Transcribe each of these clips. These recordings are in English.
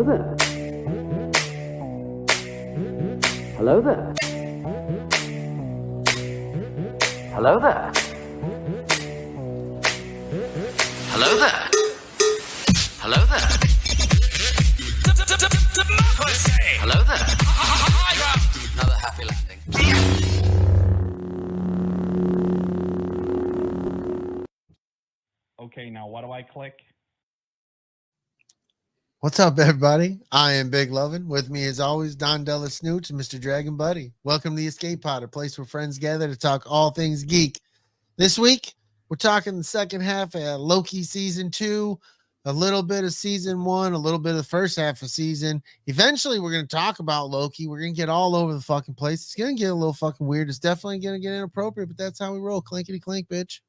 there. Hello there. Hello there. Hello there. Hello there. Hello there. Another happy landing. Okay, now what do I click? What's up, everybody? I am Big Lovin. With me, as always, Don DellaSnooch and Mr. Dragon Buddy. Welcome to the Escape Pod, a place where friends gather to talk all things geek. This week, we're talking the second half of Loki season 2, a little bit of season 1, a little bit of the first half of season. Eventually, we're going to talk about Loki. We're going to get all over the fucking place. It's going to get a little fucking weird. It's definitely going to get inappropriate, but that's how we roll. Clankety clank, bitch.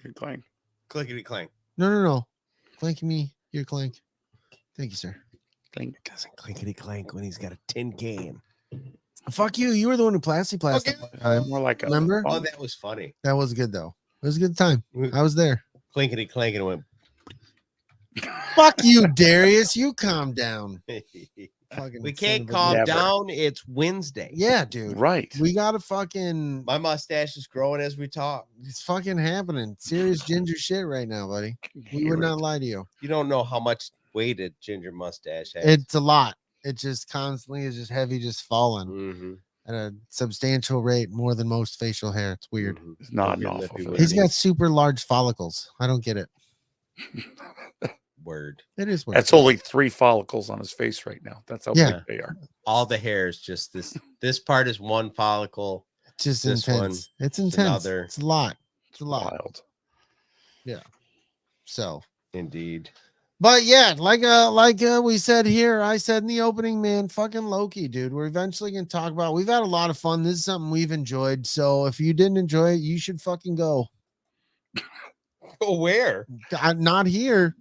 Good clank. Clickety clank. No. Clanky me, your clank. Thank you, sir. Clank. Doesn't clinkety clank when he's got a tin can. Fuck you. You were the one who plastic. Okay. More like a Remember? Oh, that was funny. That was good, though. It was a good time. I was there. Clinkety clank and it went. Fuck you, Darius. You calm down. Fucking We son can't of a calm bitch. Never. down. It's Wednesday. Yeah, dude. right. We gotta fucking. My mustache is growing as we talk. It's fucking happening. Serious ginger shit right now, buddy. We would not lie to you. You don't know how much weight a ginger mustache has. It's a lot. It just constantly is just heavy, just falling Mm-hmm. at a substantial rate, more than most facial hair. It's weird. Mm-hmm. It's not You're awful. lippy For with He's it. got super large follicles. I don't get it. Word. It is weird. That's only 3 follicles on his face right now. That's how Yeah. big they are. All the hair is just this. This part is one follicle. It's just this intense. It's intense. another- It's a lot. It's a lot. Wild. So. Indeed. But yeah, like we said here, I said in the opening, man, fucking Loki, dude. We're eventually gonna talk about. We've had a lot of fun. This is something we've enjoyed. So if you didn't enjoy it, you should fucking go. Go where? Not here.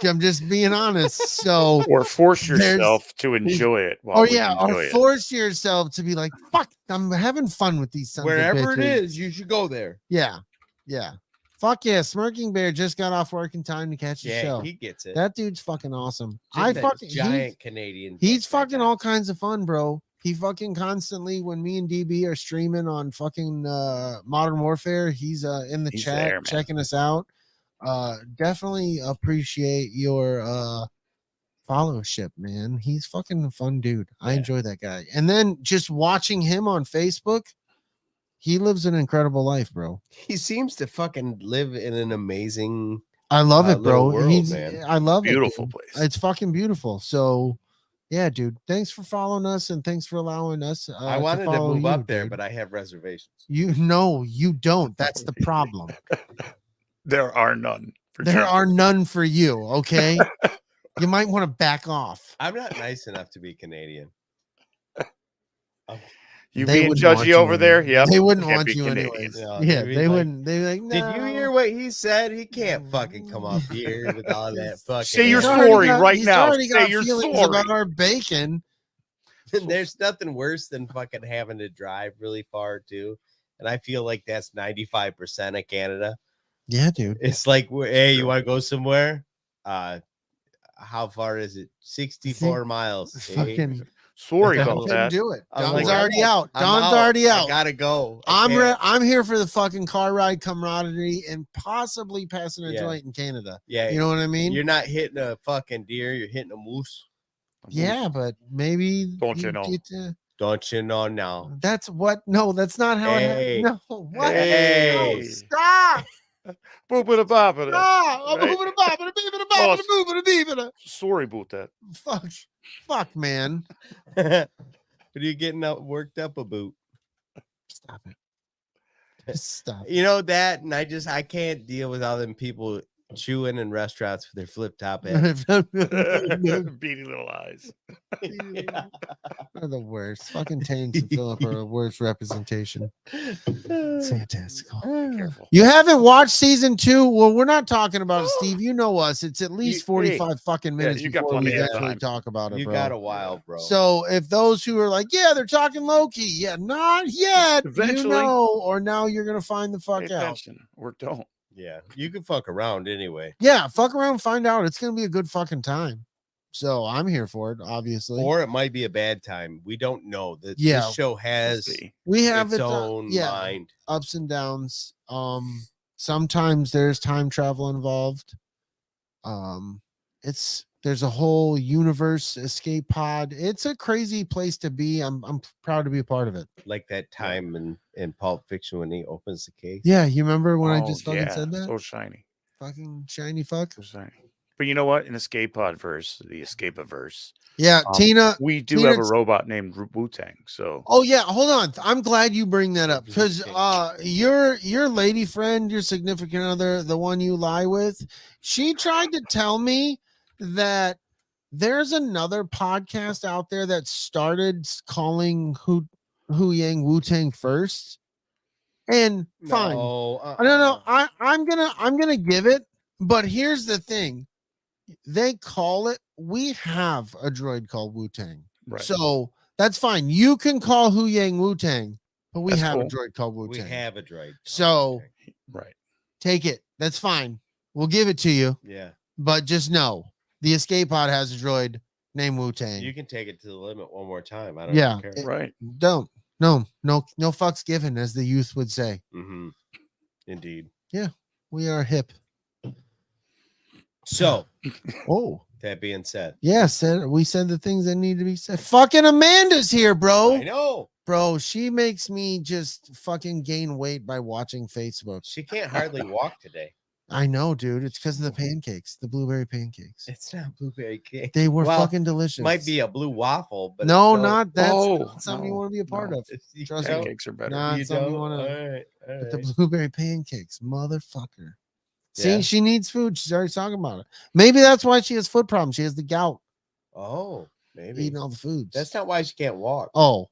I'm just being honest. So, Or force There's- yourself to enjoy it. While or we yeah, enjoy or it. force yourself to be like, fuck, I'm having fun with these sons of Wherever it bitches. is, you should go there. Yeah. Fuck yeah, Smirking Bear just got off work in time to catch the Yeah, show. he gets it. That dude's fucking awesome. Just I that fucking giant Canadian. He's dick fucking right all kinds of fun, bro. He fucking constantly, when me and DB are streaming on fucking Modern Warfare, he's in the He's chat there, man. checking us out. Definitely appreciate your followership, man. He's fucking a fun dude. I Yeah. enjoy that guy. And then just watching him on Facebook, he lives an incredible life, bro. He seems to fucking live in an amazing. I love it, bro. little world, He's, man. I love Beautiful it. place. It's fucking beautiful. So, yeah, dude. Thanks for following us and thanks for allowing us. I wanted to follow move you, up there, dude. but I have reservations. You know, you don't. That's the problem. There are none. For There sure. are none for you. Okay. You might want to back off. I'm not nice enough to be Canadian. You They being wouldn't want judgy you over there? anyway. Yep. They wouldn't Can't want be you Canadian. anyways. No, Yeah, they'd be they like, wouldn't. They'd be like, Did no. you hear what he said? He can't fucking come up here with all that fucking. Say you're He's ass. already sorry got- right he's now. already Say got you're feelings sorry. about our bacon. There's nothing worse than fucking having to drive really far too, and I feel like that's 95% of Canada. Yeah, dude. It's like, hey, you want to go somewhere? How far is it? 64 miles. It's eh? fucking Sorry I about couldn't that. do it. I'm Don's like, already out. I'm Don's already I out. gotta go. I can't. I'm here for the fucking car ride camaraderie and possibly passing a Yeah. joint in Canada. Yeah, You know what I mean? you're not hitting a fucking deer. You're hitting a moose. Yeah, but maybe Don't you know? get to- Don't you know now? that's what. No, that's not how. Hey. It happened. No, what? Hey. No, stop! Boop it about it. Stop! I'm Right? moving about, but beeping about, Oh, moving, beeping. Sorry about that. Fuck, man. What are you getting worked up about? Stop it. Just stop. You know that, and I can't deal with all them people chewing in restaurants with their flip top head. Beady little eyes. Yeah. They're the worst. Fucking Terrence and Phillip are the worst representation. Fantastical. Careful. You haven't watched season 2? Well, we're not talking about it, Steve. You know us. It's at least 45 fucking minutes you got before we plenty of actually time. talk about it, You bro. got a while, bro. So if those who are like, yeah, they're talking Loki, yeah, not yet, Eventually. you know, or now you're gonna find the fuck Pay out. attention or don't. yeah, you can fuck around anyway. Yeah, fuck around, find out. It's gonna be a good fucking time. So I'm here for it, obviously. Or it might be a bad time. We don't know. Yeah. This show has See. We have its own mind. ups and downs. Sometimes there's time travel involved. There's a whole universe escape pod. It's a crazy place to be. I'm proud to be a part of it. Like that time in Pulp Fiction when he opens the case. Yeah, you remember when I Oh, just fucking said that? So shiny. Fucking shiny fuck. So shiny. But you know what? In Escape Pod verse, the Escape-averse, Yeah, Tina. we do Tina- have a robot named Wu-Tang. So Oh yeah, hold on. I'm glad you bring that up because your lady friend, your significant other, the one you lie with, she tried to tell me that there's another podcast out there that started calling Hu Yang Wu-Tang first. And fine. No, I'm gonna give it, but here's the thing. They call it, we have a droid called Wu-Tang. right. So that's fine. You can call Hu Yang Wu-Tang, but we That's have cool. a droid called We Wu-Tang. have a droid. So right. take it. That's fine. We'll give it to you. Yeah. But just know the escape pod has a droid named Wu-Tang. You can take it to the limit one more time. I don't Yeah. care. Right. Don't. No fucks given, as the youth would say. Mm-hmm. Indeed. We are hip. So Oh. that being said, Yeah, we said the things that need to be said. Fucking Amanda's here, bro. I know Bro, she makes me just fucking gain weight by watching Facebook. she can't hardly walk today. I know, dude. It's because of the pancakes, the blueberry pancakes. It's not blueberry cake. They were Well, fucking delicious. Might be a blue waffle, but no, it's not that's Oh, not something you no, want to be a part no. of. You Trust don't? me. Pancakes are better. Nah, You it's something you don't? want to. All right. But the blueberry pancakes, motherfucker. See, Yeah. she needs food. She's already talking about it. Maybe that's why she has foot problems. She has the gout, Oh, maybe. eating all the foods. That's not why she can't walk. Oh,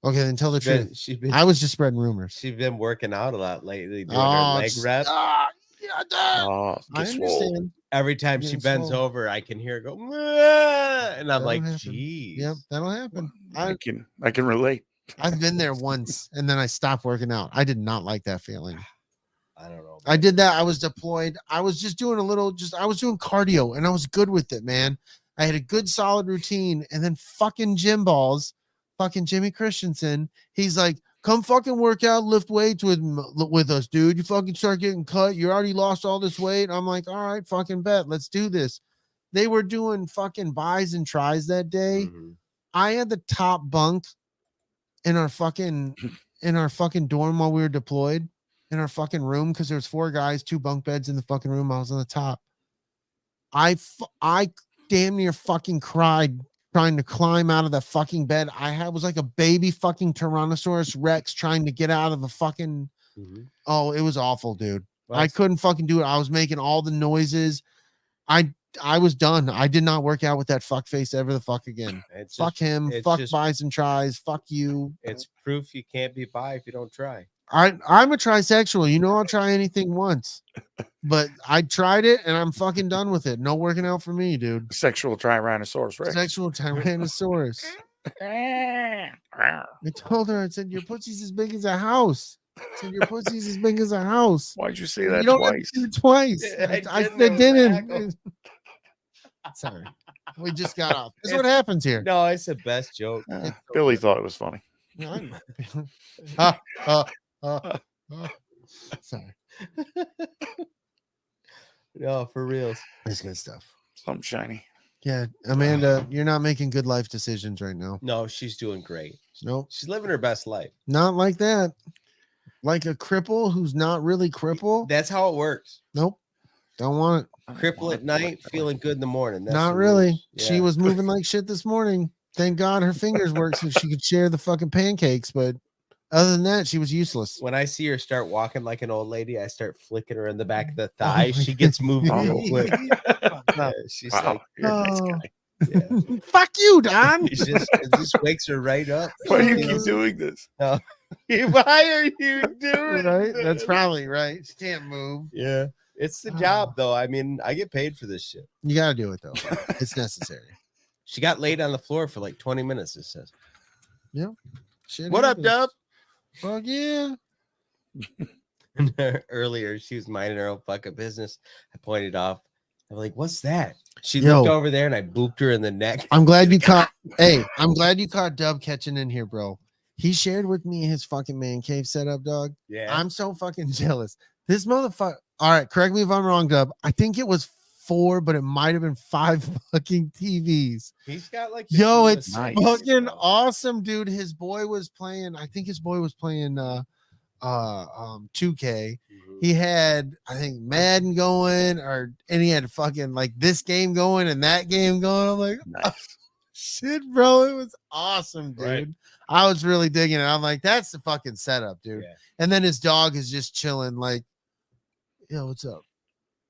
okay. Then tell the truth. She's been I was just spreading rumors. she's been working out a lot lately, doing Oh, her leg just- rep. yeah, duh. Oh, I get swole. understand. Every time she getting bends swole. over, I can hear her go, "Mwah," and I'm That'll like, happen. geez. Yep, that'll happen. I can relate. I've been there once and then I stopped working out. I did not like that feeling. I don't know. I did that. I was deployed. I was just doing I was doing cardio and I was good with it, man. I had a good solid routine. And then fucking Jim Balls, fucking Jimmy Christensen, he's like, come fucking work out, lift weights with us, dude. You fucking start getting cut. You already lost all this weight. I'm like, all right, fucking bet. Let's do this. They were doing fucking buys and tries that day. Mhm. I had the top bunk in our fucking dorm while we were deployed in our fucking room because there was 4 guys, 2 bunk beds in the fucking room. I was on the top. I damn near fucking cried trying to climb out of the fucking bed. Was like a baby fucking Tyrannosaurus Rex trying to get out of the fucking. Mhm. Oh, it was awful, dude. Well, I couldn't fucking do it. I was making all the noises. I was done. I did not work out with that fuck face ever the fuck again. it's Fuck just- him. it's Fuck just- buys and tries. Fuck you. It's proof you can't be bi if you don't try. I'm a trisexual. You know, I'll try anything once, but I tried it and I'm fucking done with it. No working out for me, dude. Sexual Tyrannosaurus Rex. Sexual Tyrannosaurus. I told her, I said, your pussy's as big as a house. I said, your pussy's as big as a house. Why'd you say You that don't have twice? to do it twice. I didn't. Sorry. We just got off. This is what happens here. No, it's the best joke. Billy thought it was funny. Sorry. No, for reals. That's good stuff. Something shiny. Yeah, Amanda, you're not making good life decisions right now. No, she's doing great. Nope, She's living her best life. not like that. Like a cripple who's not really cripple. That's how it works. Nope, don't want it. Cripple at night, feeling good in the morning. That's Not the really. rules. She Yeah. was moving like shit this morning. Thank God her fingers worked so she could share the fucking pancakes. But other than that, she was useless. When I see her start walking like an old lady, I start flicking her in the back of the Oh thigh. my She gets moving God. real quick. Yeah, she's Wow, like, you're a nice Oh. guy. yeah. Fuck you, Don. It just wakes her right up. Why do you You keep doing this? know? Why are you doing Right? this? That's probably right. She can't move. Yeah. It's the Oh. job though. I mean, I get paid for this shit. You gotta do it though. It's necessary. She got laid on the floor for like 20 minutes, it says. Shit What up, happens. Dub? Fuck yeah. Earlier, she was minding her own fucking business. I pointed off I'm like, what's that? She Yo. looked over there and I booped her in the neck. I'm glad you caught. Hey, I'm glad you caught Dub catching in here, bro. He shared with me his fucking man cave setup, dog. Yeah. I'm so fucking jealous. This motherfucker. All right, correct me if I'm wrong, Dub. I think it was 4, but it might have been 5 fucking TVs. He's got like the Yo, coolest it's Nice. thing, fucking bro. awesome, dude. His boy was playing. I think his boy was playing 2K. Mhm. He had, I think, Madden going, and he had fucking like this game going and that game going. I'm like, Nice. shit, bro. It was awesome, dude. Right. I was really digging it. I'm like, that's the fucking setup, dude. Yeah. And then his dog is just chilling, like, yo, what's up?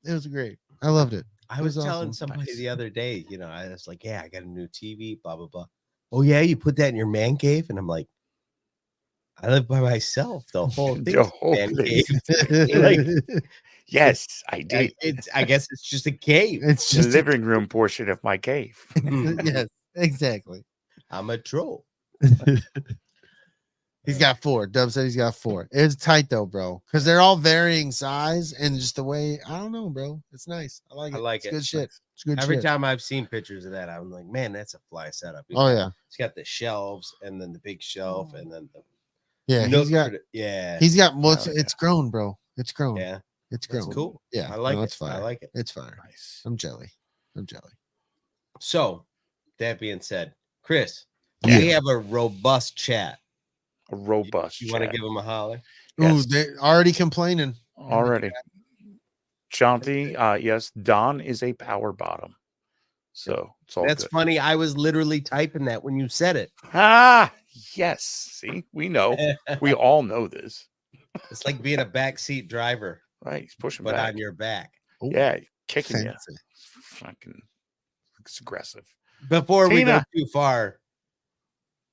It was great. I loved it. I It was was telling awesome. somebody Nice. the other day, you know, I was like, yeah, I got a new TV, blah, blah, blah. Oh, yeah, you put that in your man cave? And I'm like, I live by myself. The whole thing. The whole Man thing. cave. Like, Yes, I did. I guess it's just a cave. It's The just living room portion of my cave. yes, exactly. I'm a troll. He's got 4. Dub said he's got 4. It's tight though, bro, because they're all varying size and just the way. I don't know, bro. It's nice. I like it. I like It's it. good shit. It's good Every shit. time I've seen pictures of that, I'm like, man, that's a fly setup. Oh yeah, It's got the shelves and then the big shelf and then the yeah. nook He's got. for the- yeah. He's got. Well, it's, Oh, yeah. it's grown, bro. It's grown. Yeah. It's That's grown. cool. Yeah, I like no, it. it's fire. I like it. It's fire. Nice. I'm jelly. I'm jelly. So, that being said, Chris, Yeah. we have a robust chat. A robust. You want to chat. give him a holler? Ooh, Yes. they're already complaining. Already. Shanti, yes, Don is a power bottom. So it's all That's good. funny. I was literally typing that when you said it. Ah, yes. See, we know. We all know this. It's like being a backseat driver, Right. He's pushing but back. on your back. Ooh, Yeah, kicking you. fancy. Fucking it's aggressive. Before we go Tina. too far,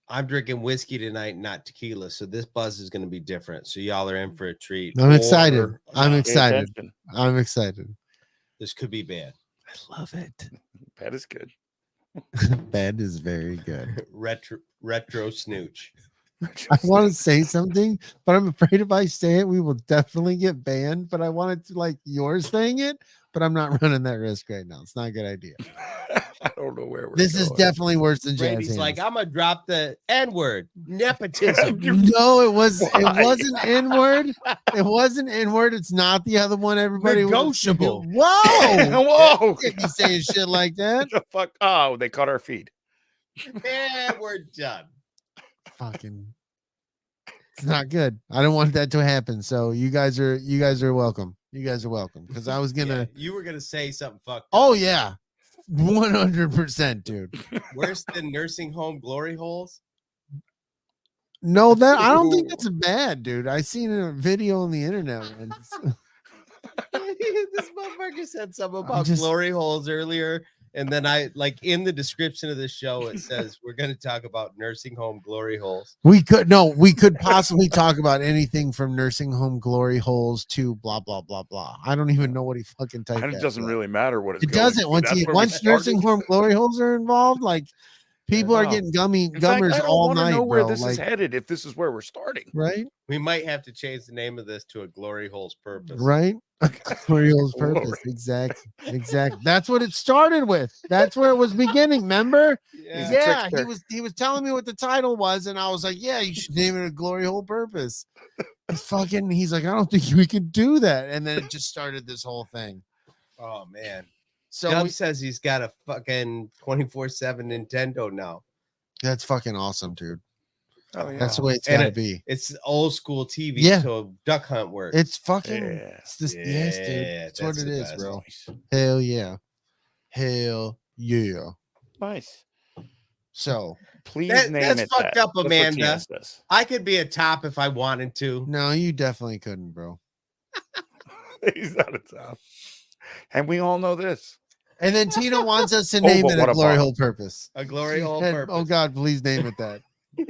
I'm drinking whiskey tonight, not tequila. So this buzz is going to be different. So y'all are in for a treat. I'm excited. Or I'm not. excited. Pay attention. I'm excited. This could be bad. I love it. That is good. Bad is very good. Retro snooch. I want to say something, but I'm afraid if I say it, we will definitely get banned. But I wanted to like yours saying it, but I'm not running that risk right now. It's not a good idea. I don't know where we're This is going. definitely worse than jazz Brady's hands. like, I'm gonna drop the N-word. Nepotism. No, it wasn't Why? N-word. It wasn't N-word. It's not the other one. Everybody was- Negotiable. Whoa. Whoa. Can't be saying shit like that. the fuck? Oh, they cut our feed. And we're done. Fucking it's not good. I don't want that to happen. So you guys are welcome. You guys are welcome. Because I was gonna You were gonna say something fucked up. oh yeah. 100%, dude. Worse than nursing home glory holes. No, that I don't think that's bad, dude. I seen a video on the internet once. This motherfucker said something I'm about just- glory holes earlier. And then I like in the description of the show, it says we're going to talk about nursing home glory holes. We could possibly talk about anything from nursing home glory holes to blah blah blah blah. I don't even know what he fucking typed. And it that doesn't for. really matter what it's It doesn't once nursing home glory holes are involved. Like people are Wow. getting In fact, gummers I don't all want to night, know where bro. this is Like headed if this is where we're starting. right, We might have to change the name of this to a glory holes purpose. right. Glory holes purpose. Glory. Exactly. That's what it started with. That's where it was beginning. Remember? Yeah. a Yeah, trickster. he was telling me what the title was, and I was like, yeah, you should name it a glory hole purpose. He's like, I don't think we could do that. And then it just started this whole thing. Oh man. So Dub says he's got a fucking 24/7 Nintendo now. that's fucking awesome, dude. Oh, yeah. That's the way it's And gotta be. It's old school TV, Yeah. so duck hunt works. It's fucking Yeah. it's this, yes, dude. Yeah, That's what that's it the is, best. bro. Nice. Hell yeah. Hell yeah. Nice. So Please That's name it fucked that. up, That's what Amanda. Tina says. I could be a top if I wanted to. no, you definitely couldn't, bro. He's not a top. And we all know this. And then Tina wants us to name but it what a a glory bottom. hole purpose. A glory hole And- purpose. oh God, please name it that.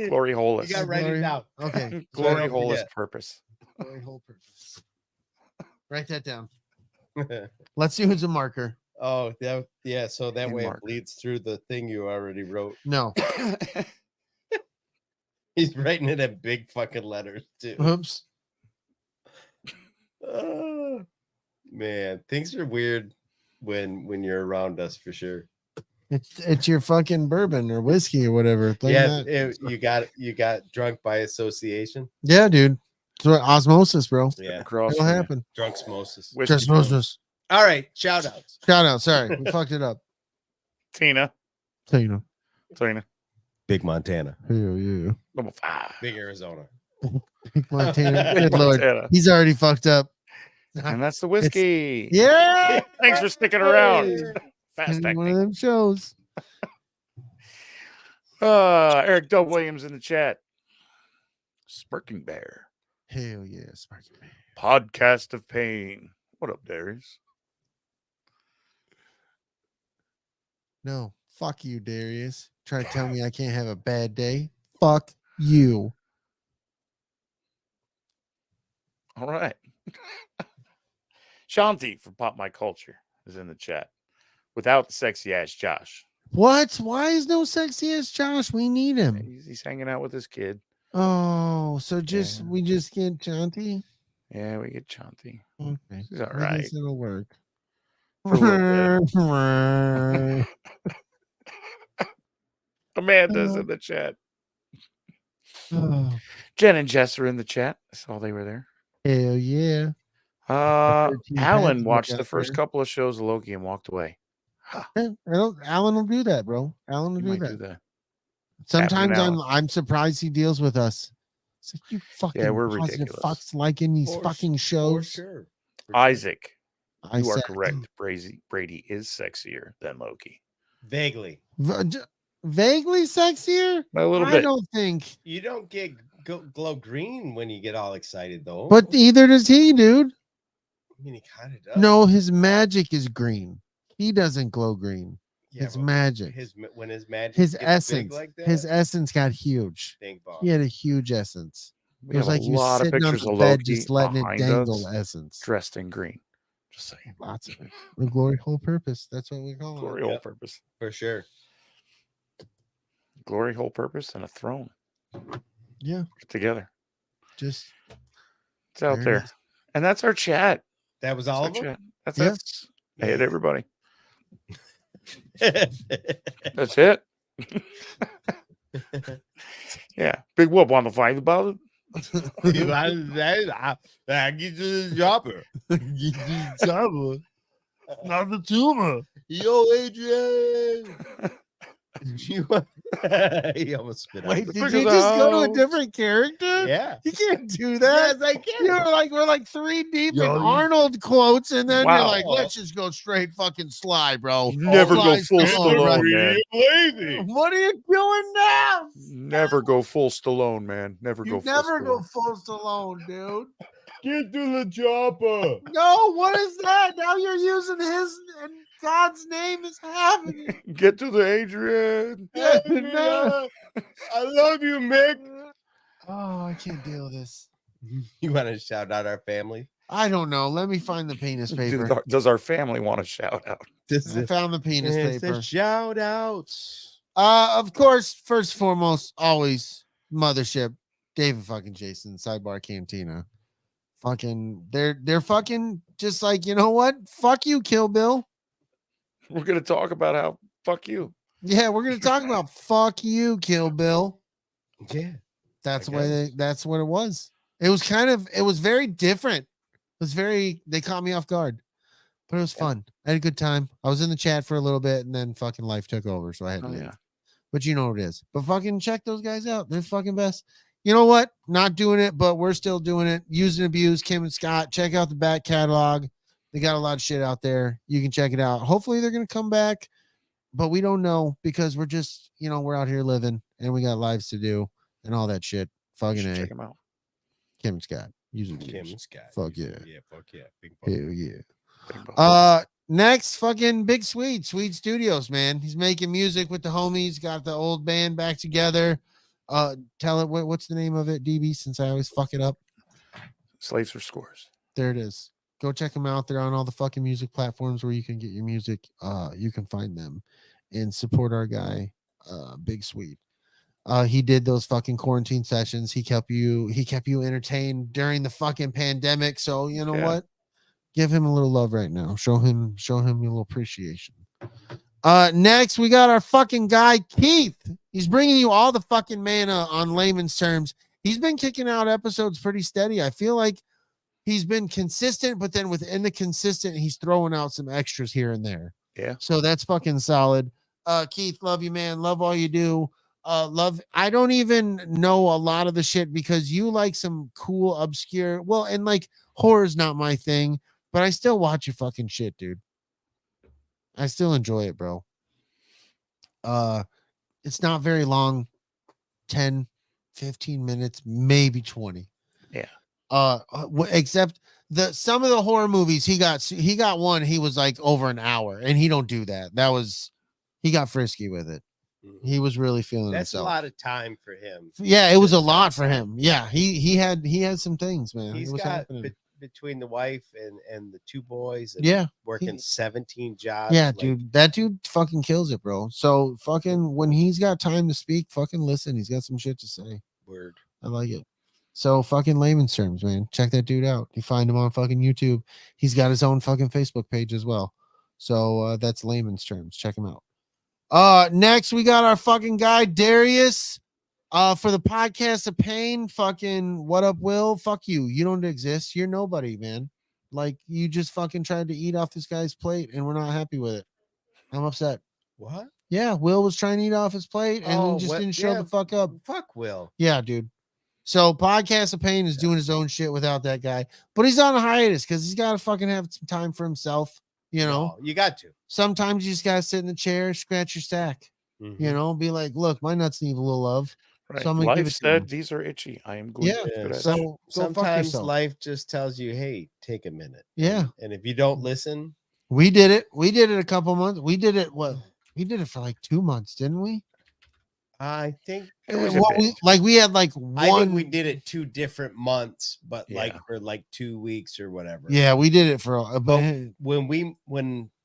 Glory hole You is. gotta write it down. Okay. Glory don't hole is forget. purpose. Glory hole purpose. Write that down. Let's see who's a marker. Oh, yeah. So that Hey, way Mark. it bleeds through the thing you already wrote. No. He's writing it in big fucking letters too. Oops. Oh, man, things are weird when you're around us for sure. It's your fucking bourbon or whiskey or whatever. Like Yeah, that. you got drunk by association. Yeah, dude. It's what osmosis, bro. Yeah, Across It'll from you. happen. drunk smosis. Whiskey Just from osmosis. All right, shout outs. Shout out. Sorry, we fucked it up. Tina. So you know. Tina. Big Montana, Hell yeah. Number 5. Big Arizona. Big Montana. Big Good lord. Montana. He's already fucked up. And that's the whiskey. Yeah. Thanks for sticking around. Hey. Fast One of acting. them shows. Eric Dub Williams in the chat. Smirking Bear. Hell yeah, Sparky Man. Podcast of Pain. What up, Darius? No, fuck you, Darius. Try to tell me I can't have a bad day. Fuck you. All right. Shanti from Pop My Culture is in the chat. Without the sexy ass Josh. What? Why is no sexy ass Josh? We need him. He's hanging out with his kid. Oh, so Yeah. we just get Chanty? Yeah, we get Shanti. Okay. He's all I right. guess it'll work. For a little Amanda's in the chat. Oh, Jen and Jess are in the chat. I saw they were there. hell yeah. 13 Alan pads watched look the out first there. couple of shows of Loki and walked away. Yeah, Alan will do that, bro. Alan will He do might that. do that. Sometimes Alan. I'm surprised he deals with us. It's like you fucking we're positive ridiculous. fucks liking these fucking For shows. sure. Isaac, I you are said, correct. Brady is sexier than Loki. Vaguely. Vaguely sexier? A little I bit. don't think. You don't get glow green when you get all excited, though. But either does he, dude. I mean, he kind of does. No, his magic is green. He doesn't glow green. Yeah, His but magic. when his magic, His gets essence. big like that, His essence got huge. dang bomb. He had a huge essence. We It was have like a he was lot of sitting on pictures the of bed Loki just letting it behind dangle us, essence. dressed in green. Just saying. Lots of it. The glory hole purpose. That's what we call Glory it. hole Yep. purpose. For sure. Glory hole purpose and a throne. Yeah. Put together. Just It's out Very there. nice. And that's our chat. That was That's all our of them. chat. That's Yeah. us. I hit everybody. That's it. Yeah. Big whoop on the fight about it. I get to the jobber. Not the tumor. Yo, Adrian. He almost spit Wait, out. did you just go to a different character? Yeah. You can't do that. Yes, I can. We're like 3 deep Yo, in you- Arnold quotes, and then you're Wow. like, let's just go straight fucking Sly, bro. Never go Sly's full Stallone. Stallone, man. What are you doing now? Never go full Stallone, man. Never You go full never go Stallone. full Stallone, dude. Get to the chopper. No, what is that? Now you're using his and God's name is happening. Get to the Adrian. Yeah, no. I love you, Mick. Oh, I can't deal with this. You want to shout out our family? I don't know. Let me find the penis paper. Does our family want a shout out? This I found the penis paper. Shout outs. Of course, first and foremost, always mothership, David fucking Jason, Sidebar Cantina. Fucking, they're fucking just like, you know what? Fuck you, Kill Bill. We're gonna talk about how fuck you. Yeah, we're gonna talk about fuck you, Kill Bill. Yeah. That's I why that's what it was. It was very different. It was they caught me off guard, but it was fun. I had a good time. I was in the chat for a little bit and then fucking life took over. So I had to Oh, leave. yeah. But you know what it is. But fucking check those guys out. They're fucking best. You know what? Not doing it, but we're still doing it. Use and Abuse, Kim and Scott. Check out the back catalog. They got a lot of shit out there. You can check it out. Hopefully they're going to come back, but we don't know because we're just, we're out here living and we got lives to do and all that shit. Fucking A. Check them out. Kim and Scott. Use and Kim Abuse. and Scott. Fuck yeah. Yeah, fuck yeah. Big fuck. Hell yeah. Big ball. Next, fucking Big Sweet Studios, man. He's making music with the homies. Got the old band back together. Tell it what's the name of it, DB? Since I always fuck it up. Slaves for Scores. There it is. Go check them out. They're on all the fucking music platforms where you can get your music. You can find them and support our guy, Big Sweet. He did those fucking quarantine sessions. He kept you entertained during the fucking pandemic. So you know Yeah. what? Give him a little love right now. Show him a little appreciation. Next we got our fucking guy Keith. He's bringing you all the fucking mana on layman's terms. He's been kicking out episodes pretty steady. I feel like he's been consistent, but then within the consistent, he's throwing out some extras here and there. Yeah. So that's fucking solid. Keith, love you, man. Love all you do. Love. I don't even know a lot of the shit because you like some cool, obscure. Well, and like horror's not my thing, but I still watch your fucking shit, dude. I still enjoy it, bro. It's not very long. 10, 15 minutes, maybe 20. Yeah. Except some of the horror movies he got one, he was like over an hour, and he don't do that. He got frisky with it. He was really feeling That's himself. a lot of time for him. Yeah, it was a lot for him. Yeah, he had some things, man. He's It was got happening. between the wife and the two boys. And Yeah, working 17 jobs. yeah, like, dude. That dude fucking kills it, bro. So fucking when he's got time to speak, fucking listen. He's got some shit to say. Word. I like it. So fucking layman's terms, man. Check that dude out. You find him on fucking YouTube. He's got his own fucking Facebook page as well. So that's layman's terms. Check him out. Next we got our fucking guy Darius. For the podcast of pain. Fucking what up, Will? Fuck you. You don't exist. You're nobody, man. Like you just fucking tried to eat off this guy's plate, and we're not happy with it. I'm upset. What? Yeah, Will was trying to eat off his plate and then just didn't show the fuck up. Fuck Will. Yeah, dude. So Podcast of Pain is doing his own shit without that guy, but he's on a hiatus because he's got to fucking have some time for himself. You know, You got to. sometimes you just got to sit in the chair, scratch your sack, Mm-hmm. you know, be like, look, my nuts need a little love. Right. So I'm gonna give Life it to him. said these are itchy. I am going Yeah, to do that. so go fuck Sometimes yourself. life just tells you, hey, take a minute. Yeah. And if you don't listen, We did it. We did it a couple months. We did it. What? We did it for like 2 months, didn't we? I think It was a What bit. we had like I think one. we did it 2 different months, but like Yeah. for like 2 weeks or whatever. Yeah, we did it for but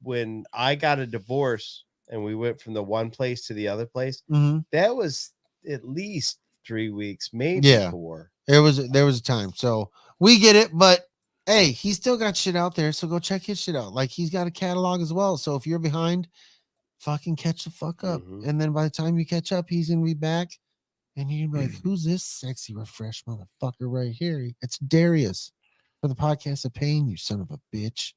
When I got a divorce and we went from the one place to the other place, Mhm. that was at least 3 weeks, maybe Yeah. 4. there was a time. So we get it, but hey, he's still got shit out there. So go check his shit out. Like he's got a catalog as well. So if you're behind, fucking catch the fuck up. Mhm. And then by the time you catch up, he's gonna be back. And you're gonna be like, who's this sexy refresh motherfucker right here? It's Darius for the Podcast of Pain, you son of a bitch.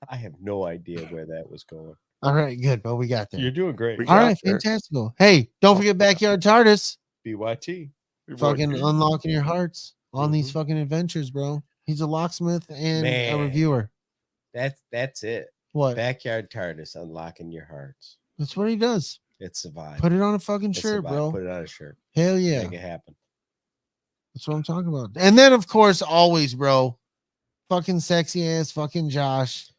I have no idea where that was going. All right, good, but we got there. You're doing great. We All got right, there. fantastical. Hey, don't forget Backyard TARDIS. BYT. Fucking unlocking your hearts on these Mhm. fucking adventures, bro. He's a locksmith and a Man. reviewer. That's it. What? Backyard TARDIS, unlocking your hearts. That's what he does. It's a vibe. Put it on a fucking It's a shirt, vibe. bro. Put it on a shirt. Hell yeah. Make it happen. That's what I'm talking about. And then, of course, always, bro, fucking sexy ass fucking Josh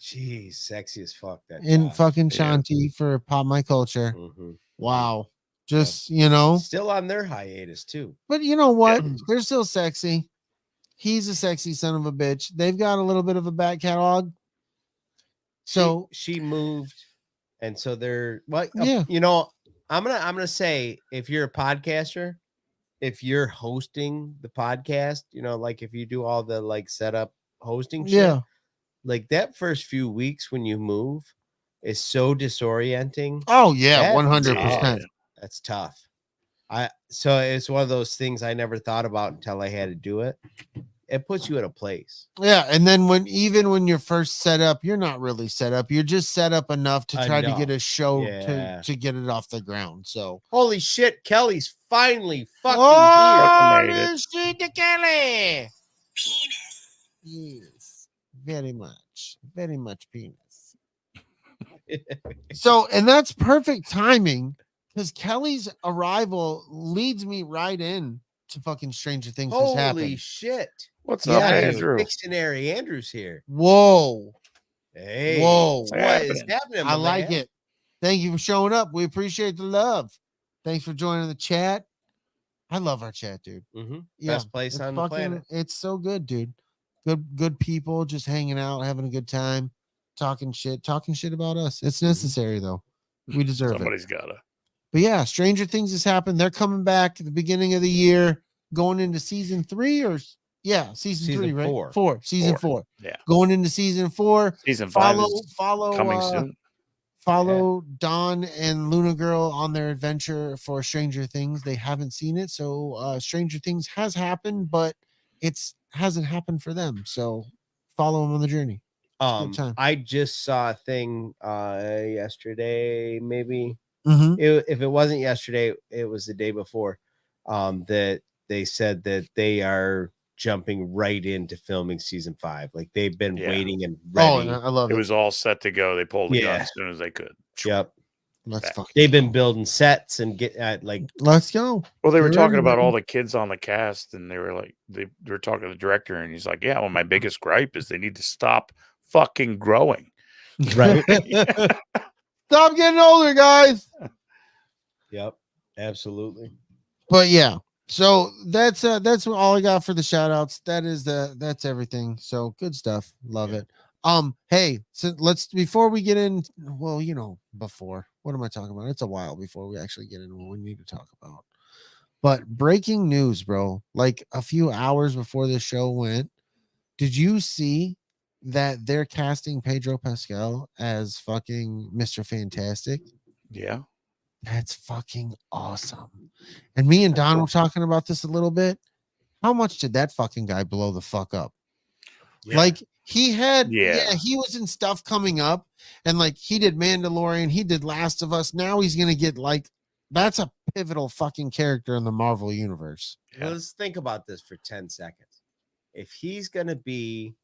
Jeez, sexy as fuck. That and Josh. fucking Yeah. Shanti for Pop My Culture. Mhm. Wow. Just, you know, Still on their hiatus too. but you know what? They're still sexy. He's a sexy son of a bitch. They've got a little bit of a back catalog. So, she moved, and so they're what? Yeah. You know, I'm gonna say if you're a podcaster, if you're hosting the podcast, you know, like if you do all the like setup hosting shit, yeah. like that first few weeks when you move is so disorienting. Oh, yeah. That's 100%. tough. That's tough. So it's one of those things I never thought about until I had to do it. It puts you in a place. Yeah, and then when you're first set up, you're not really set up. You're just set up enough to try to get a show Yeah. to get it off the ground. So Holy shit, Kelly's finally fucking oh, made it. Miss Gina Kelly. Penis. Yes, very much penis. here. So, and that's perfect timing because Kelly's arrival leads me right in to fucking Stranger Things has Holy happened. shit. What's Yeah, up, dude. Andrew? Dictionary Andrew's here. Whoa. Hey. Whoa. What is happening? happening? I my like man? it. Thank you for showing up. We appreciate the love. Thanks for joining the chat. I love our chat, dude. Mhm. Yeah, Best place it's on the planet. It's so good, dude. Good people just hanging out, having a good time, talking shit about us. It's necessary though. We deserve it. Somebody's gotta. But yeah, Stranger Things has happened. They're coming back at the beginning of the year, going into season 3 or Yeah, season Season 3, right? four. Season 4. 4. Yeah. Going into season 4. Season 5 Follow is coming soon. Follow Dawn and Luna Girl on their adventure for Stranger Things. They haven't seen it, so Stranger Things has happened, but it's hasn't happened for them. So follow them on the journey. Good time. I just saw a thing yesterday, maybe. Mm-hmm. If it wasn't yesterday, it was the day before. That they said that they are jumping right into filming season 5. Like they've been waiting and ready. Oh, I love It it. was all set to go. They pulled the gun Yeah. as soon as they could. Yep. Let's back. fucking They've been go. building sets and like Let's go. Well, they were They're talking ready, about man. all the kids on the cast, and they were like, they were talking to the director, and he's like, "Yeah, well, my biggest gripe is they need to stop fucking growing." right. Stop getting older, guys. Yep. Absolutely. But yeah, so that's all I got for the shout outs. That's everything. So good stuff. Love it. Hey, so let's before we get in, well, before what am I talking about? It's a while before we actually get into what we need to talk about. But breaking news, bro, like a few hours before the show went, did you see that they're casting Pedro Pascal as fucking Mr. Fantastic? Yeah. That's fucking awesome. And me and Don were talking about this a little bit. How much did that fucking guy blow the fuck up? Yeah. Like he had, Yeah. he was in stuff coming up, and like he did Mandalorian, he did Last of Us. Now he's gonna get that's a pivotal fucking character in the Marvel universe. Yeah. Let's think about this for 10 seconds. If he's gonna be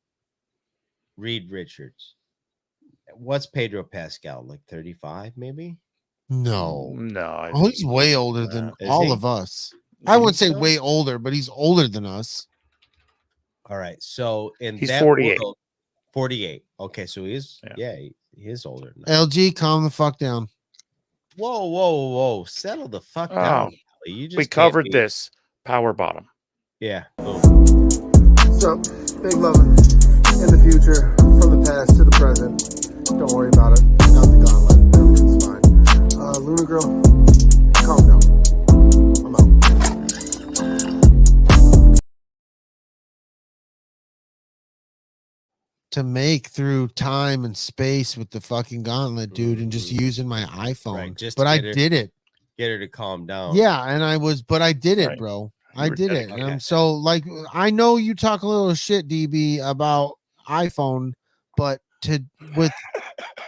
Reed Richards, what's Pedro Pascal? Like 35, maybe? No, No. he's way older than Is all he? of us. I wouldn't say so? way older, but he's older than us. All right. So in He's that 48. world, 48. Okay, so he is he is older than that. LG, calm the fuck down. Whoa. Settle the fuck down. You just We can't covered be- this power bottom. Yeah. Boom. What's up? Big Lovin in the future, from the past to the present. Don't worry about it. Got the gauntlet. Everything's fine. Luna Girl, calm down. I'm out. To make through time and space with the fucking gauntlet, dude, and just using my iPhone. Right, just but to I get her- did it. Get her to calm down. Yeah, and but I did it, Right. bro. You I were did it. dedicated. And so like I know you talk a little shit, DB, about iPhone, but with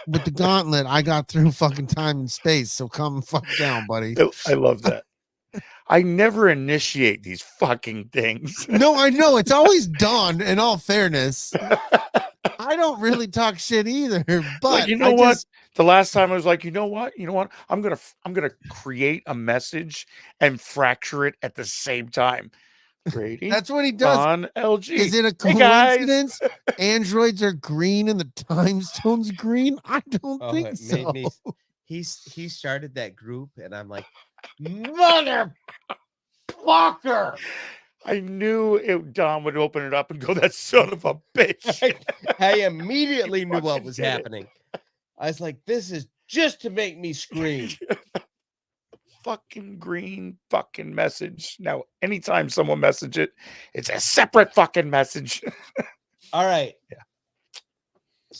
the gauntlet, I got through fucking time and space. So calm the fuck down, buddy. I love that. I never initiate these fucking things. No, I know it's always done. In all fairness, I don't really talk shit either. But Like, you know what? The last time I was like, you know what? I'm gonna create a message and fracture it at the same time. Brady, That's what he does. on LG. Is it a Hey, guys. coincidence? Androids are green and the time stone's green? I don't think it so. made me. He started that group, and I'm like, motherfucker. I knew Don would open it up and go, that son of a bitch. I immediately knew what fucking was did it. happening. I was like, this is just to make me scream. Fucking green fucking message. Now, anytime someone message it, it's a separate fucking message. All right. Yeah.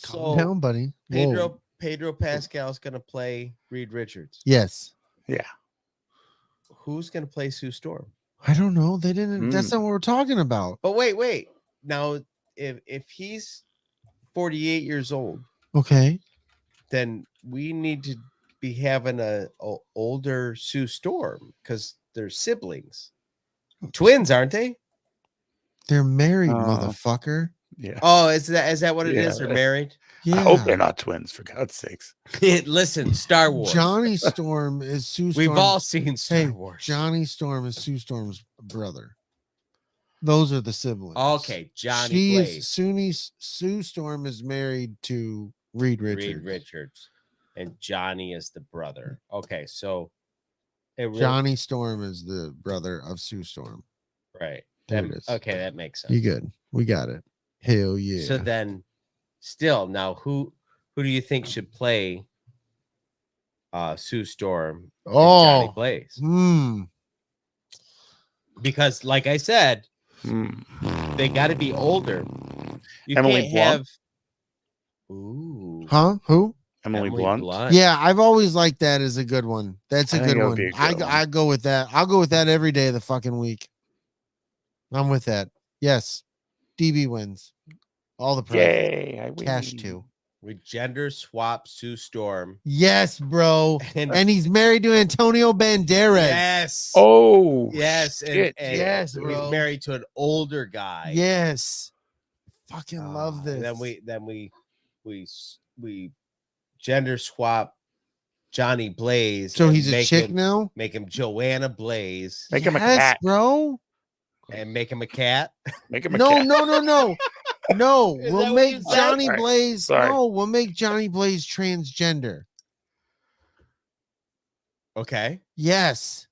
Calm So down, buddy. Whoa. Pedro Pascal's gonna play Reed Richards. Yes. Yeah. Who's gonna play Sue Storm? I don't know. They didn't. That's not what we're talking about. But wait. Now, if he's 48 years old, Okay. then we need to be having a older Sue Storm because they're siblings, twins, aren't they? They're married, motherfucker. Yeah. Oh, is that what it is? Yeah. They're married. Yeah. I hope they're not twins, for God's sakes. Listen, Star Wars. Johnny Storm is Sue Storm. We've all seen Star Hey, Wars. Johnny Storm is Sue Storm's brother. Those are the siblings. Okay, Johnny plays Sue Storm is married to Reed Richards. Reed Richards, and Johnny is the brother. Okay, so Johnny Storm is the brother of Sue Storm. right. There it is. Okay, that makes sense. You good? We got it. Hell yeah. So then, still now, who do you think should play Sue Storm? if Johnny Oh, plays hmm. because, like I said, Hmm. they got to be older. You Emily can't Blunt? have. Ooh. Huh? Who? Emily Blunt. Yeah, I've always liked that as a good one. That's a I think good that would one. be a good one. I go with that. I'll go with that every day of the fucking week. I'm with that. Yes. DB wins. All the prizes. Yay! I win. Cash too. We gender swap Sue Storm. Yes, bro. And And he's married to Antonio Banderas. yes. Oh, Yes. shit. And Yes, he's bro. married to an older guy. Yes. Fucking love this. Then we gender swap Johnny Blaze. So and he's a make chick him, now? Make him Joanna Blaze Make him a Yes, cat. bro. and make him a cat. Make him a No, cat. no, no, no. No, Is that we'll what make you said? Johnny Sorry. Blaze. Sorry. No, we'll make Johnny Blaze transgender. Okay. Yes.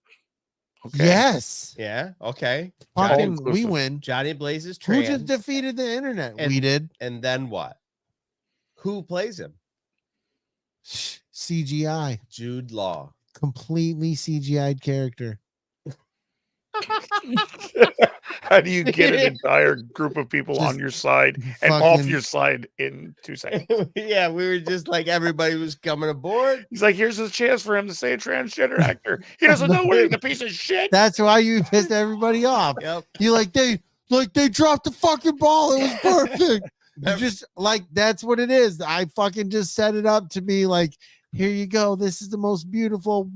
Okay. Yes. Yeah. Okay. Fucking, Johnny- we win. Johnny Blaze is Who trans. just defeated the internet? And- We did. And then what? Who plays him? CGI. Jude Law. Completely CGI'd character. How do you get an entire group of people Just on your side and off fucking- your side in 2 seconds? Yeah, we were just like everybody was coming aboard. He's like, here's a chance for him to say a transgender actor. He doesn't know what he's a piece of shit. That's why you pissed everybody off. Yep. You like they dropped the fucking ball. It was perfect. You just like that's what it is. I fucking just set it up to be like, here you go. This is the most beautiful.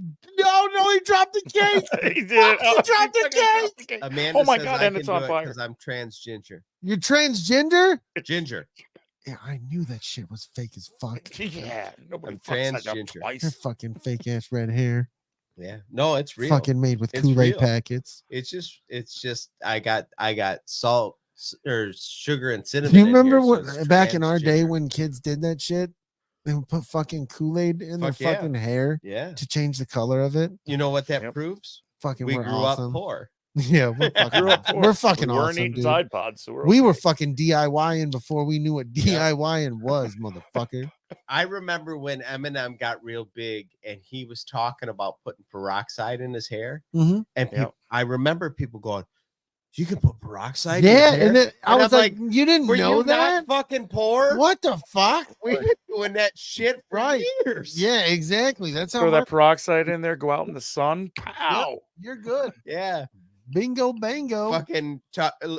No, he dropped the cake. He did it. He dropped the fucking dropped the cake. Amanda Oh my says God, I and it's can on do it fire. 'cause I'm transgender. You're transgender? Ginger. Yeah, I knew that shit was fake as fuck. Yeah, nobody I'm fucks that up transgender. Your twice. fucking fake ass red hair. Yeah. No, it's real. Fucking made with It's Kool-Aid real. packets. It's just I got salt or sugar and cinnamon. Do you in remember here, so what it's back in our day transgender. when kids did that shit? They would put fucking Kool-Aid in their Fuck yeah. fucking hair Yeah. to change the color of it. You know what that Yep. proves? Fucking We we're grew awesome. up poor. Yeah, we're fucking, Grew up poor. we're fucking we weren't awesome, eating dude. Tide Pods, so we're We were okay. fucking DIYing before we knew what Yeah. DIYing was, motherfucker. I remember when Eminem got real big and he was talking about putting peroxide in his hair. Mm-hmm. And Yep. I remember people going, "You can put peroxide in Yeah, your hair?" and then I And was I'm like, you didn't "Were know you that? not fucking poor? What the fuck? We've been doing that shit for Right. years." Yeah, exactly. That's how Throw that much peroxide in there, go out in the sun. Pow. you're good. Yeah. Bingo, bango. Fucking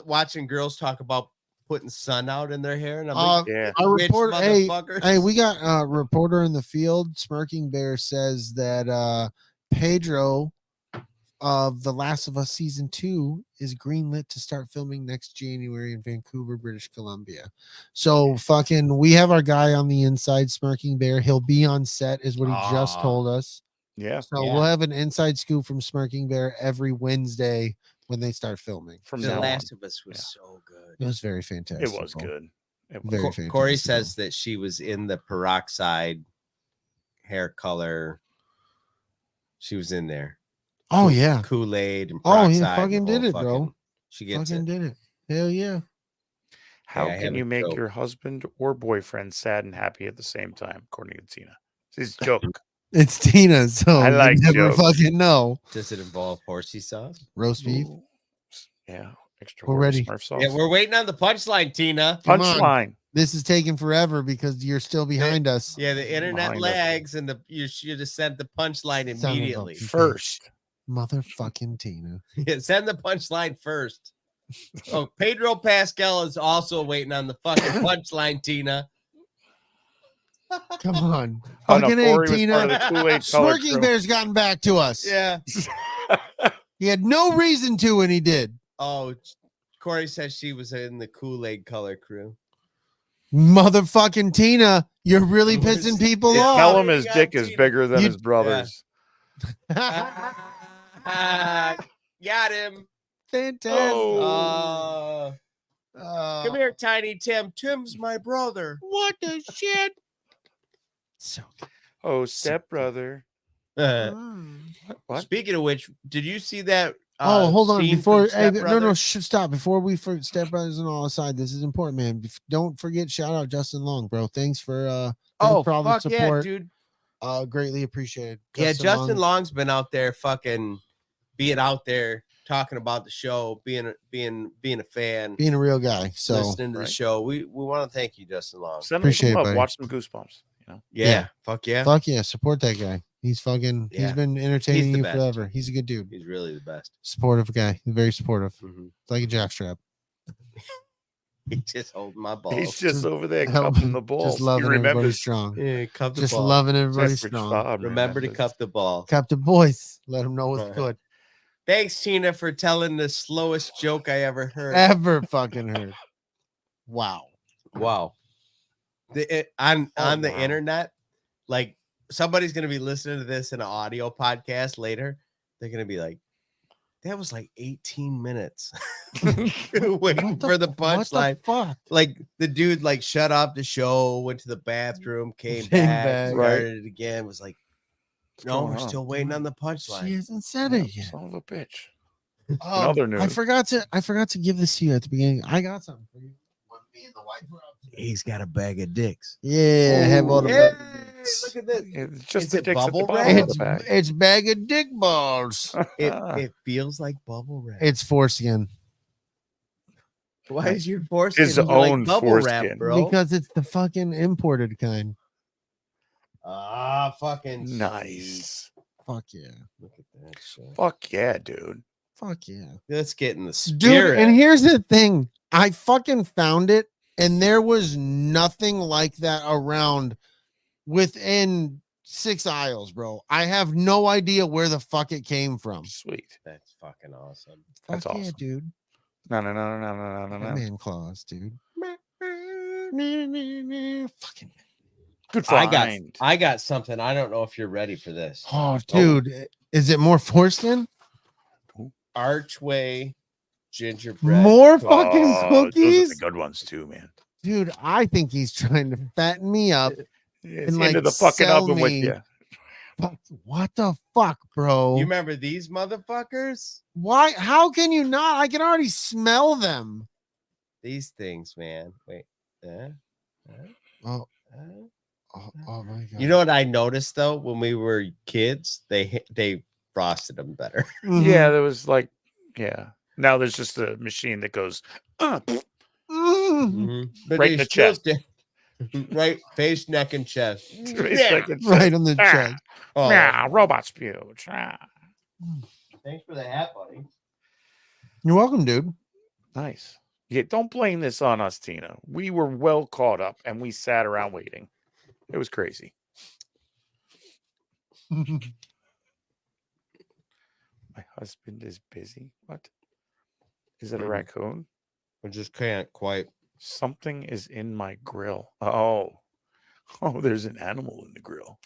watching girls talk about putting sun out in their hair. And I'm like, Yeah. A "Rich reporter, hey, motherfuckers." hey, we got a reporter in the field. Smirking Bear says that Pedro of The Last of Us season 2 is greenlit to start filming next January in Vancouver, British Columbia. So fucking, we have our guy on the inside, Smirking Bear. He'll be on set, is what he just Ah. told us. Yeah. So Yeah. we'll have an inside scoop from Smirking Bear every Wednesday when they start filming. From The now Last on. of Us was Yeah. so good. It was very It fantastic. was good. It was Very Corey fantastic. says that she was in the peroxide hair color. She was in there. Oh yeah. Kool-Aid and Oh, peroxide. he the fucking did whole it, bro. fucking- She gets Fucking it. did it. Hell yeah. How I can have a you make joke. your husband or boyfriend sad and happy at the same time, according to Tina? It's a joke. It's Tina, so I like you never jokes. fucking know. Does it involve horsey sauce? Roast beef. Ooh. Yeah. Extra We're horse ready. Smurf sauce. Yeah, we're waiting on the punchline, Tina. Come on. Punchline. This is taking forever because you're still behind us. Yeah, the internet Behind us. lags, and you should have sent the punchline Son of a immediately. bitch. First. Motherfucking Tina. Yeah, send the punchline first. Oh, Pedro Pascal is also waiting on the fucking punchline, Tina. Come on. Oh, no, Fucking A, Corey was part of Tina. the Kool-Aid colored Smirking crew. Bear's gotten back to us. Yeah. He had no reason to, and he did. Oh, Corey says she was in the Kool-Aid color crew. Motherfucking Tina, you're really Where's- pissing people Yeah, off. Tell him You his got dick is Tina. bigger than You- his brother's. Got him. Fantastic. Oh. Come here, Tiny Tim. Tim's my brother. What the shit? So Oh, stepbrother. What? Speaking of which, did you see that? Oh, hold on. scene Before from hey, Step no, Brothers? stop. Before we for Step Brothers and all aside, this is important, man. Don't forget, shout out Justin Long, bro. Thanks for Oh, for all the fuck yeah, support. dude. Greatly appreciated. Yeah, Justin Long's been out there fucking being out there talking about the show, being a fan, being a real guy. So listening to the show. We want to thank you, Justin Long. Send him Appreciate some it, love. buddy. Watch some Goosebumps. You know. Yeah. Fuck yeah. fuck yeah, support that guy. He's fucking. He's Yeah. been entertaining He's the you best, forever. dude. He's a good dude. He's really the best. Supportive guy. Very supportive. Mhm. It's like a jockstrap. He's just holding my balls. He's just over there Help- cupping the balls. Just loving he everybody remembers. strong. Yeah, cup the Just ball. loving everybody That's Rich strong. Bob Remember to remembers. cup the ball. Cup the boys. Let them know what's Uh-huh. good. Thanks, Tina, for telling the slowest joke I ever heard. Ever fucking heard. Wow. Wow. On Oh, the wow. internet, like somebody's gonna be listening to this in an audio podcast later. They're gonna be like, that was like 18 minutes waiting for the punchline. Fuck? Like the dude like shut off the show, went to the bathroom, came Came back, back. started it again, was like, no, going we're on? still waiting on the She punchline. hasn't said it yet. Son of a bitch. Oh, Another I news. forgot to give this to you at the beginning. I got something for you. When me and the wife were out today. He's got a bag of dicks. Yeah, I have all the Hey, dicks. look at this. It's just Is the it dicks at the bubble bottom wrap? of the bag. It's bag of dick balls. It feels like bubble wrap. It's foreskin Why is your foreskin His like own bubble foreskin. wrap, bro? because it's the fucking imported kind. Fucking sweet. Nice. Fuck yeah. Look at that shit. Fuck yeah, dude. Fuck yeah. Let's get in the Dude, spirit. and here's the thing. I fucking found it, and there was nothing like that around within 6 aisles, bro. I have no idea where the fuck it came from. Sweet. That's fucking awesome. That's Fuck yeah, awesome. dude. No. Man claws, dude. Fucking. Good I find. got something. I don't know if you're ready for this. Oh, dude. Is it more foreskin? Archway gingerbread. More cookies. fucking Those are cookies? the good ones too, man. Dude, I think he's trying to fatten me up. It's And, like, into the fucking sell oven with me- you. Fuck, what the fuck, bro? You remember these motherfuckers? Why? How can you not? I can already smell them. These things, man. Wait. Oh, oh my god. You know what I noticed though? When we were kids, they frosted them better. Mhm. Yeah, there was like, yeah. Now there's just a machine that goes, Mhm. But Right in they the still chest. stay- right, face, neck, and chest. Right on the Ah. chest. Oh, Yeah, robot spew. Ah. thanks for the hat, buddy. You're welcome, dude. Nice. Yeah, don't blame this on us, Tina. We were well caught up and we sat around waiting. It was crazy. My husband is busy. What? Is it a raccoon? I just can't quite. Something is in my grill. Oh, there's an animal in the grill.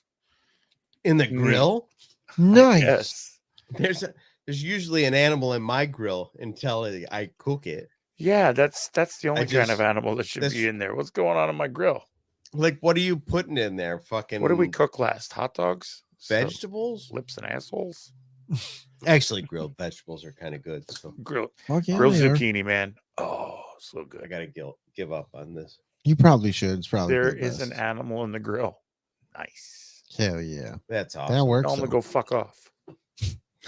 In the grill, Nice. Yes. there's usually an animal in my grill until I cook it. Yeah, that's the only kind of just- animal that should this- be in there. What's going on in my grill? Like, what are you putting in there? Fucking What did we cook last? Hot dogs? vegetables? Lips and assholes? Actually, grilled vegetables are kind of good. So Grill, Fuck yeah, grilled they are. zucchini, man. Oh, so I good. gotta give up on this. You probably should. It's probably There the is an best. animal in the grill. Nice. Hell yeah. That's That awesome. works. Tell them to though. go fuck off. Fuck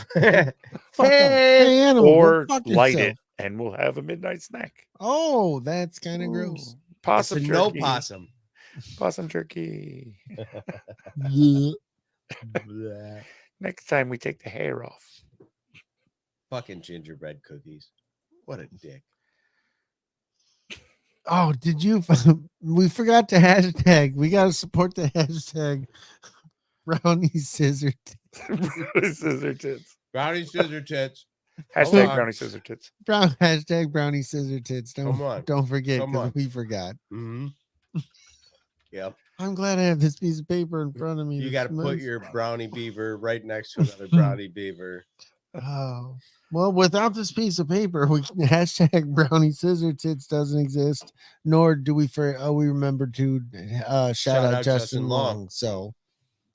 off. Hey, Hey, animal, go Or fuck light yourself. it and we'll have a midnight snack. Oh, that's kind of gross. Ooh, It's Possum a jerky. no possum. Possum jerky. Yeah. Bleh. Next time we take the hair off. Fucking gingerbread cookies. What a dick. Oh, did you? We forgot to hashtag. We got to support the hashtag brownie scissor. Scissor tits. Brownie scissor tits. Hashtag on. brownie scissor tits. Hashtag brownie scissor tits. Come on. Don't forget Come because on. we forgot. Mm-hmm. Yep. I'm glad I have this piece of paper in front of me. You that got to put smells- your brownie beaver right next to another brownie beaver. Oh, well, without this piece of paper, we hashtag brownie scissor tits doesn't exist, nor do we we remember to shout out Justin Long. So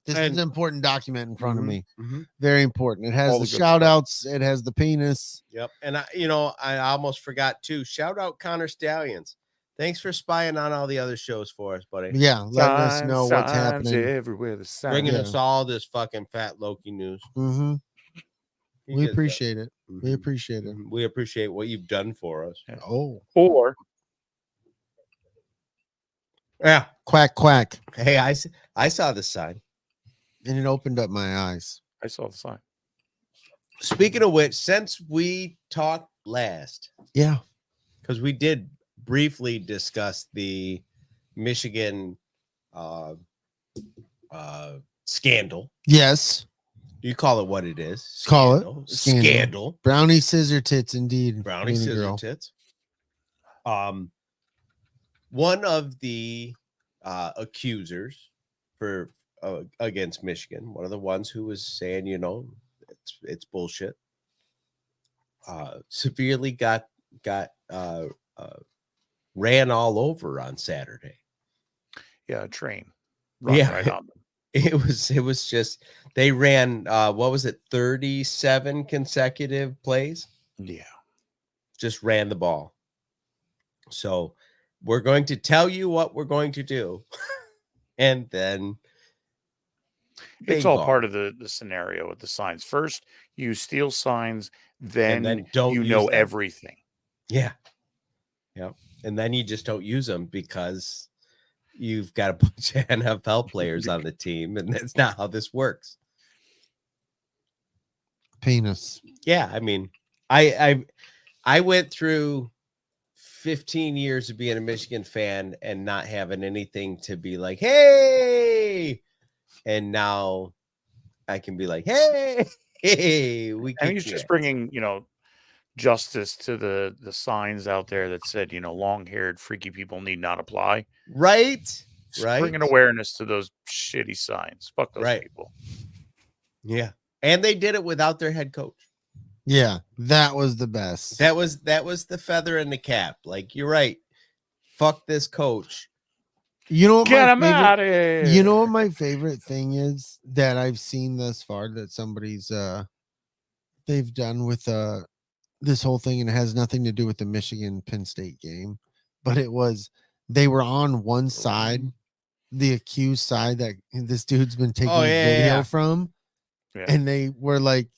this is And- an important document in front of Mhm, me. mhm. Very important. It has All the the good shout stuff. outs, it has the penis. Yep. And I almost forgot too. Shout out Connor Stallions. Thanks for spying on all the other shows for us, buddy. Yeah, letting us Signs, know what's signs happening. everywhere. The signs. Bringing Yeah. us all this fucking fat Loki news. Mm-hmm. He We gets that. appreciate it. We Mhm. appreciate it. Mhm. We appreciate what you've done for us. Yeah. Oh, Or Yeah. quack, quack. Hey, I saw the sign. And it opened up my eyes. I saw the sign. Speaking of which, since we talked last, Yeah. because we did briefly discuss the Michigan scandal. Yes. You call it what it is. Call it Scandal. scandal. Scandal. Brownie scissor tits, indeed. Brownie Loony scissor girl. tits. One of the accusers for against Michigan, one of the ones who was saying, it's bullshit. Severely got ran all over on Saturday. Yeah, a train. Run Yeah. right on them. It was just they ran 37 consecutive plays. Yeah. Just ran the ball. So we're going to tell you what we're going to do. And then It's big all ball. part of the scenario with the signs. First, you steal signs, then don't you use know them. everything. Yeah. And then you just don't use them because you've got a bunch of NFL players on the team, and that's not how this works. Penis. Yeah, I mean, I went through 15 years of being a Michigan fan and not having anything to be like, hey, and now I can be like, hey, we And kicked he's your just ass. bringing, justice to the signs out there that said, long-haired freaky people need not apply. Right. Just Right. bringing awareness to those shitty signs. Fuck those Right. people. Yeah. And they did it without their head coach. Yeah, that was the best. That was the feather in the cap. Like, you're right. Fuck this coach. You know what Get my him favorite, out of here. you know what my favorite thing is that I've seen thus far that somebody's they've done with this whole thing, and it has nothing to do with the Michigan Penn State game, but it was they were on one side, the accused side that this dude's been taking video from, Yeah. and they were like,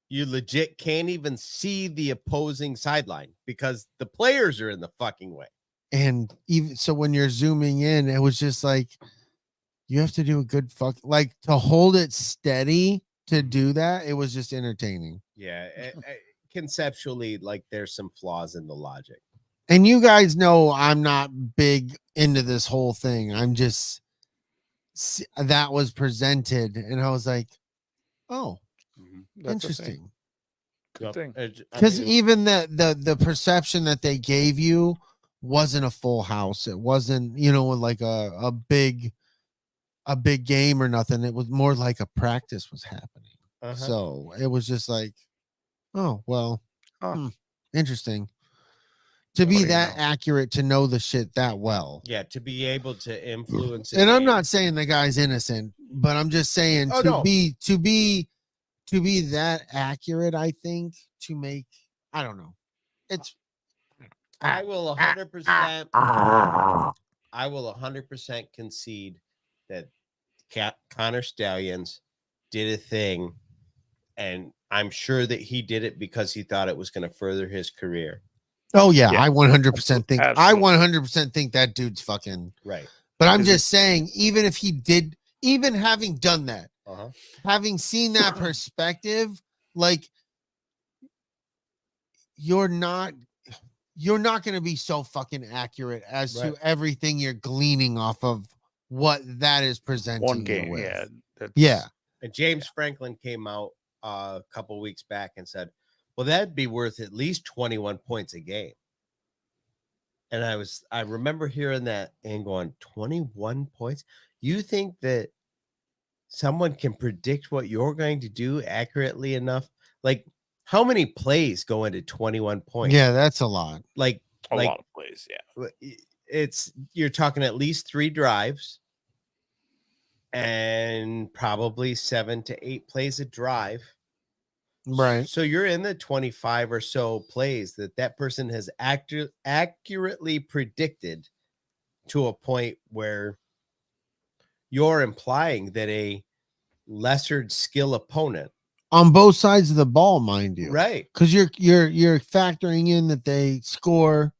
You legit can't even see the opposing sideline because the players are in the fucking way. and even so when you're zooming in, it was just like you have to do a good like to hold it steady to do that. It was just entertaining. Yeah. Conceptually, like, there's some flaws in the logic. And you guys know I'm not big into this whole thing. I'm just that was presented, and I was like, oh, That's interesting. Good thing. Because even the perception that they gave you wasn't a full house. It wasn't, like a big game or nothing. It was more like a practice was happening. So it was just like, oh, well, interesting. To be that accurate, to know the shit that well. Yeah, to be able to influence it. And I'm not saying the guy's innocent, but I'm just saying to be that accurate, I think, to make, I don't know. It's I will 100% concede that Connor Stallions did a thing, and I'm sure that he did it because he thought it was going to further his career. Oh yeah, I 100% think Absolutely. I 100% think that dude's fucking Right. But I'm just saying, even if he did, even having done that, having seen that perspective, like you're not going to be so fucking accurate as to everything you're gleaning off of what that is presenting. One game, you with. yeah. And James Franklin came out a couple weeks back and said, well, that'd be worth at least 21 points a game. And I remember hearing that and going, 21 points? You think that someone can predict what you're going to do accurately enough? Like, how many plays go into 21 points? Yeah, that's a lot. Like a lot of plays, yeah. You're talking at least 3 drives and probably 7 to 8 plays a drive. Right. So you're in the 25 or so plays that person has accurately predicted to a point where you're implying that a lesser skill opponent on both sides of the ball, mind you. Right. Because you're factoring in that they score,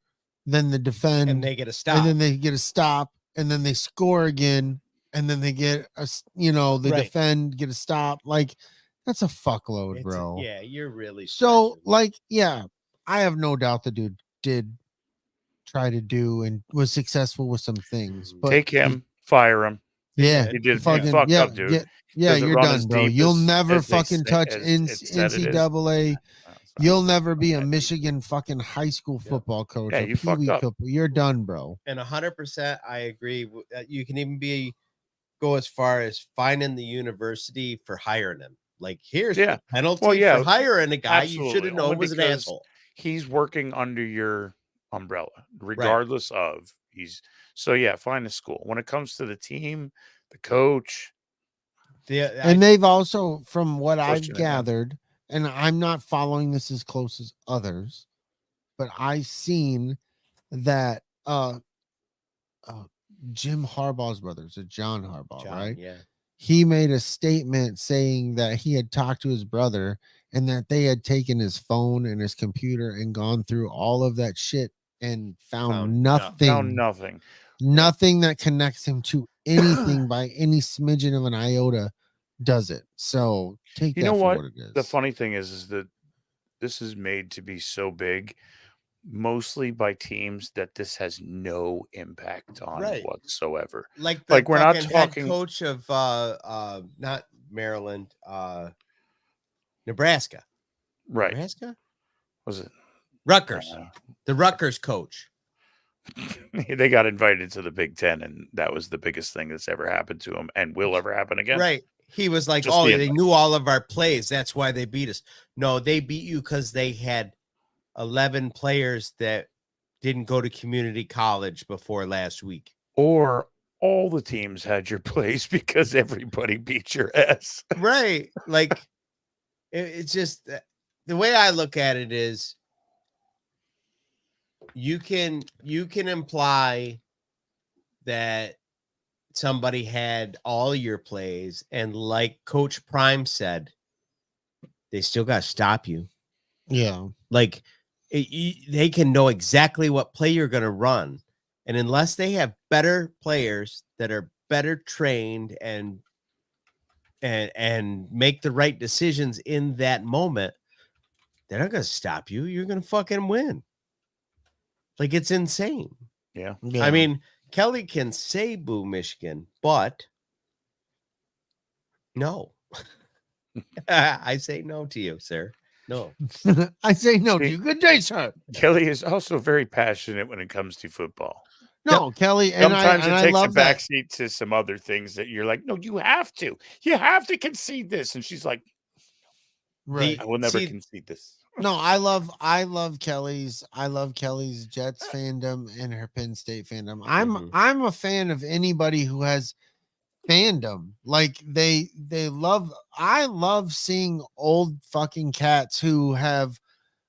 then they defend, And they get a stop. and then they get a stop, and then they score again, and then they get they Right. defend, get a stop. Like that's a fuckload, bro. Yeah, you're really So stretching. like, yeah, I have no doubt the dude did try to do and was successful with some things, but Take him, fire him. yeah, He did. He fucking fucked yeah, up, dude. yeah, yeah, Doesn't you're run as done, bro. deep You'll as- never as they fucking say- touch as it said it is. NCAA. Oh, sorry. You'll never be a Yeah, Michigan fucking high school Yeah. football coach. Yeah, or you fucked Pee-wee up. football. You're done, bro. And 100%, I agree. You can even go as far as finding the university for hiring him. Like, here's Yeah. the penalty Well, yeah, for hiring a guy you should absolutely. have known Only was an because asshole. He's working under your umbrella, regardless of so yeah, find a school. When it comes to the team, the coach, And they've also, from what I've Pushing it, man. gathered, and I'm not following this as close as others, but I've seen that Jim Harbaugh's brothers, or John Harbaugh, right? Yeah. He made a statement saying that he had talked to his brother and that they had taken his phone and his computer and gone through all of that shit and found nothing. Nothing that connects him to anything by any smidgen of an iota does it. So take You that know for what? what it is. The funny thing is that this is made to be so big, mostly by teams that this has no impact on Right. whatsoever. Like we're not fucking talking head coach of not Maryland, Nebraska. right. Nebraska? Was it? Rutgers. The Rutgers coach. They got invited to the Big Ten, and that was the biggest thing that's ever happened to them and will ever happen again. Right. He was like, Just oh, the they invite. knew all of our plays. That's why they beat us. No, they beat you because they had 11 players that didn't go to community college before last week. Or all the teams had your plays because everybody beat your ass. Right. Like, it's just the way I look at it is you can imply that somebody had all your plays, and like Coach Prime said, they still got to stop you. Yeah. Like they can know exactly what play you're going to run, and unless they have better players that are better trained and make the right decisions in that moment, they're not going to stop you. You're going to fucking win. Like, it's insane. Yeah. I mean, Kelly can say boo Michigan, but no. I say no to you, sir. No. I say no to See, you. Good day, sir. Kelly is also very passionate when it comes to football. No, Kelly, and Sometimes I it takes a love that. backseat to some other things that you're like, no, you have to concede this. And she's like, Right. I will never concede this. No, I love Kelly's Jets fandom and her Penn State fandom. I'm a fan of anybody who has fandom. Like I love seeing old fucking cats who have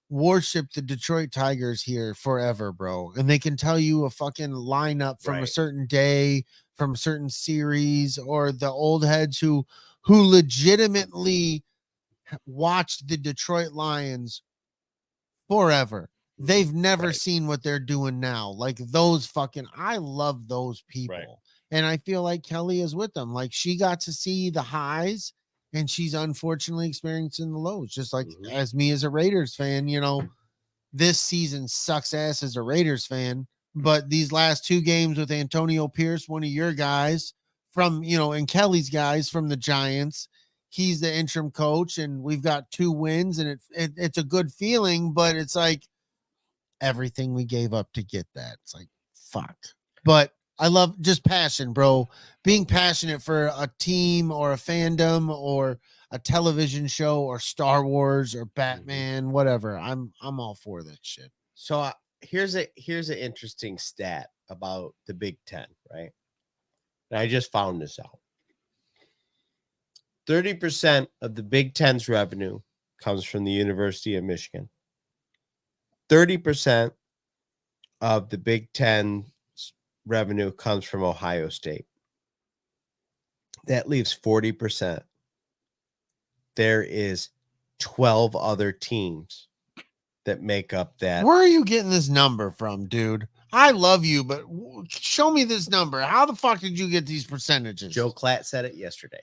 worshipped the Detroit Tigers here forever, bro. And they can tell you a fucking lineup from a certain day, from a certain series, or the old heads who legitimately watched the Detroit Lions forever. They've never seen what they're doing now. Like those fucking, I love those people. Right. And I feel like Kelly is with them. Like she got to see the highs and she's unfortunately experiencing the lows. Just like as me as a Raiders fan, this season sucks ass as a Raiders fan. But these last two games with Antonio Pierce, one of your guys from, and Kelly's guys from the Giants, he's the interim coach and we've got 2 wins and it's a good feeling, but it's like everything we gave up to get that. It's like, fuck. But I love just passion, bro. Being passionate for a team or a fandom or a television show or Star Wars or Batman, whatever. I'm all for that shit. So here's an interesting stat about the Big Ten, right? And I just found this out. 30% of the Big Ten's revenue comes from the University of Michigan. 30% of the Big Ten's revenue comes from Ohio State. That leaves 40%. there is 12 other teams that make up that. Where are you getting this number from, dude? I love you, but show me this number. How the fuck did you get these percentages? Joe Klatt said it yesterday.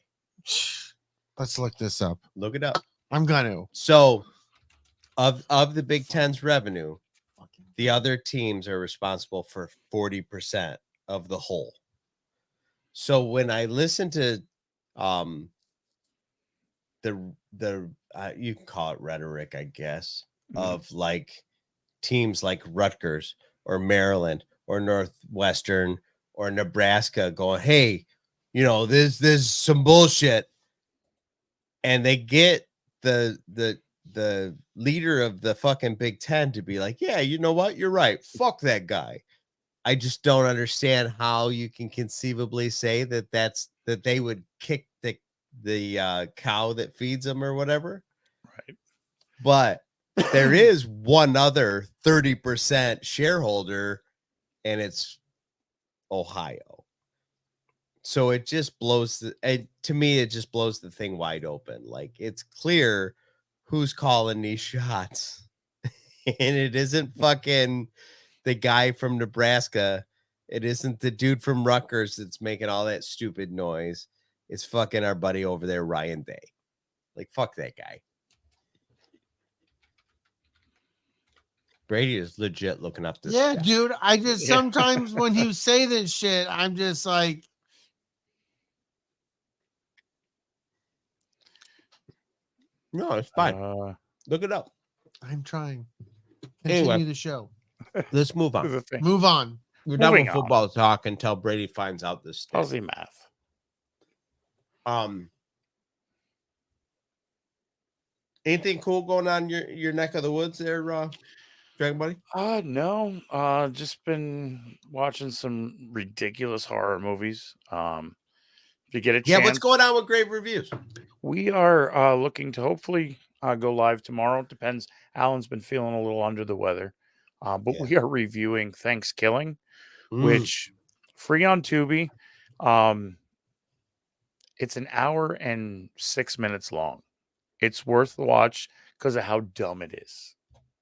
Let's look this up. Look it up. I'm gonna. So, of the Big Ten's revenue, the other teams are responsible for 40% of the whole. So when I listen to the you can call it rhetoric, I guess, of like teams like Rutgers or Maryland or Northwestern or Nebraska going, hey, you know, there's some bullshit, and they get the leader of the fucking Big Ten to be like, yeah, you know what, you're right, fuck that guy. I just don't understand how you can conceivably say that they would kick the cow that feeds them or whatever. Right. But there is one other 30% shareholder, and it's Ohio. So it just blows to me, it just blows the thing wide open. Like, it's clear who's calling these shots. And it isn't fucking the guy from Nebraska. It isn't the dude from Rutgers that's making all that stupid noise. It's fucking our buddy over there, Ryan Day. Like, fuck that guy. Brady is legit looking up this. Yeah, stuff. dude. I just sometimes when you say this shit, I'm just like, no, it's fine. Look it up. I'm trying. Continue Anyway. the show. Let's move on. Move on. We're done with Moving on. football talk until Brady finds out this stuff. How's he math? Anything cool going on your neck of the woods there, Dragon Buddy? No. Just been watching some ridiculous horror movies. If you get a chance. Yeah, what's going on with Grave Reviews? We are looking to hopefully go live tomorrow. It depends. Alan's been feeling a little under the weather. But we are reviewing Thanksgiving, which free on Tubi. It's an hour and 6 minutes long. It's worth the watch because of how dumb it is.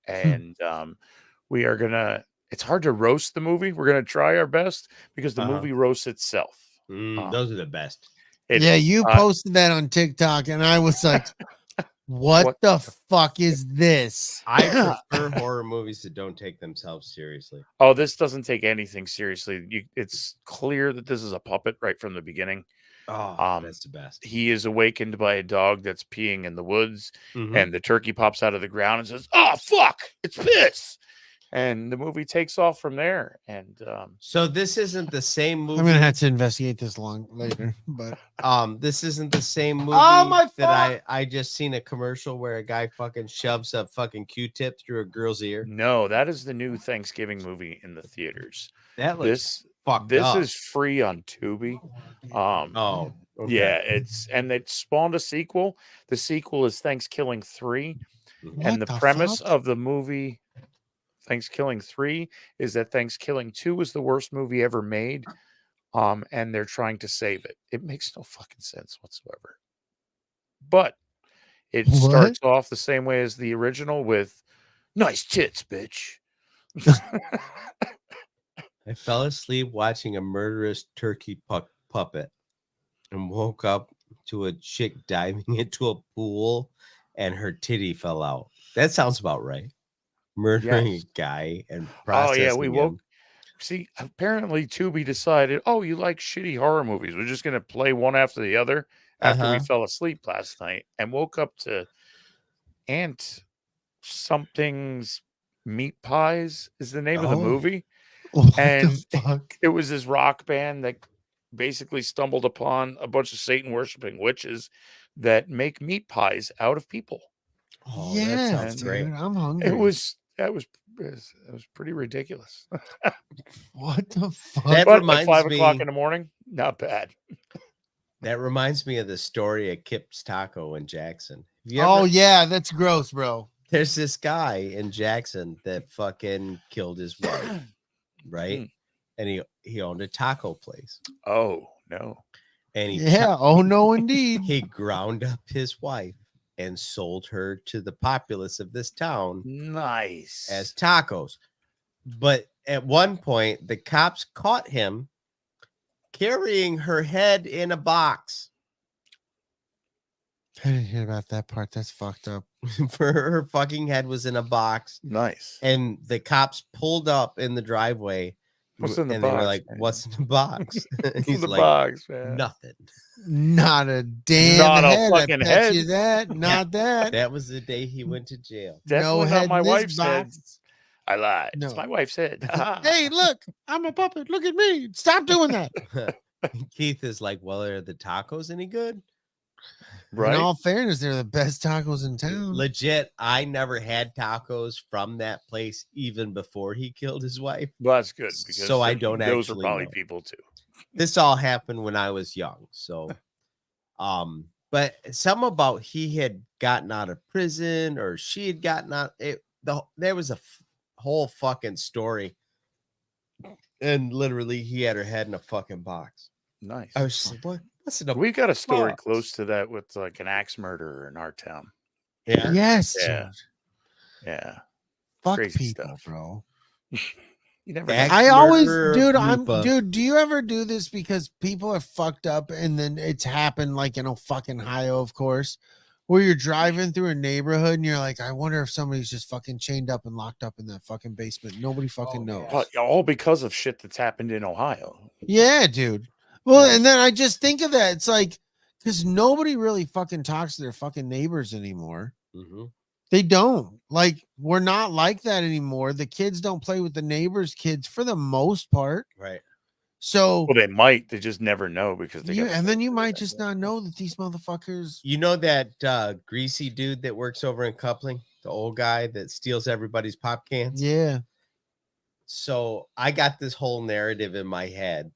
And we are gonna, it's hard to roast the movie. We're gonna try our best because the movie roasts itself. Those are the best. Yeah, you posted that on TikTok, and I was like, what the fuck is this? I prefer horror movies that don't take themselves seriously. Oh, this doesn't take anything seriously. It's clear that this is a puppet right from the beginning. Oh, that's the best. He is awakened by a dog that's peeing in the woods, and the turkey pops out of the ground and says, "Oh fuck, it's piss!" And the movie takes off from there. And so this isn't the same movie. I'm gonna have to investigate this later, but this isn't the same movie that I just seen a commercial where a guy fucking shoves a fucking Q-tip through a girl's ear. No, that is the new Thanksgiving movie in the theaters. That looks this is free on Tubi. Okay. Yeah, it spawned a sequel. The sequel is Thanksgiving 3, and the premise of the movie Thanksgiving 3 is that Thanksgiving 2 was the worst movie ever made, and they're trying to save it. It makes no fucking sense whatsoever. But it starts off the same way as the original with nice tits, bitch. I fell asleep watching a murderous turkey puppet and woke up to a chick diving into a pool and her titty fell out. That sounds about right. Murdering a guy and processing we woke. See, apparently Tubi decided, you like shitty horror movies. We're just going to play one after the other after we fell asleep last night and woke up to Aunt Something's Meat Pies is the name of the movie. And it was this rock band that basically stumbled upon a bunch of Satan worshiping witches that make meat pies out of people. Oh, yeah, that sounds great. I'm hungry. It was pretty ridiculous. What the fuck? That but reminds at 5 me, o'clock in the morning, not bad. That reminds me of the story of Kip's Taco in Jackson. Yeah, that's gross, bro. There's this guy in Jackson that fucking killed his wife, right? And he owned a taco place. Oh no. And oh no, indeed. He ground up his wife and sold her to the populace of this town Nice. as tacos. But at one point, the cops caught him carrying her head in a box. I didn't hear about that part. That's fucked up. For her fucking head was in a box. Nice. And the cops pulled up in the driveway. What's in the and box? They were like, man? "What's in the box?" What's He's in the like, box, man? "Nothing." Not a damn Not a head. fucking I bet head. you that. Not that. That was the day he went to jail. Definitely head not my in this wife's head. box. I lied. No. It's my wife's head. Hey, look, I'm a puppet. Look at me. Stop doing that. Keith is like, "Well, are the tacos any good?" Right? In all fairness, they're the best tacos in town. Legit, I never had tacos from that place even before he killed his wife. Well, that's good. Because So I don't those are actually probably know. people too. This all happened when I was young. So, but some about he had gotten out of prison or she had gotten out. There was a whole fucking story. And literally, he had her head in a fucking box. Nice. I was just like, what? What's in a We've got a story box? close to that with like an axe murderer in our town. Yeah. Yes. Yeah. dude. Yeah. Fuck Crazy people, stuff. bro. You never Axe know. I always, murderer of Lupa. dude, do you ever do this because people are fucked up and then it's happened like in a fucking Ohio, of course, where you're driving through a neighborhood and you're like, I wonder if somebody's just fucking chained up and locked up in that fucking basement. Nobody fucking knows. But all because of shit that's happened in Ohio. Yeah, dude. Well, and then I just think of that. It's like, because nobody really fucking talks to their fucking neighbors anymore. Mhm. They don't. Like, we're not like that anymore. The kids don't play with the neighbors' kids for the most part. Right. So, Well, they might. They just never know because they and then you might just not know that these motherfuckers. You know that greasy dude that works over in Coupling, the old guy that steals everybody's pop cans? Yeah. So I got this whole narrative in my head.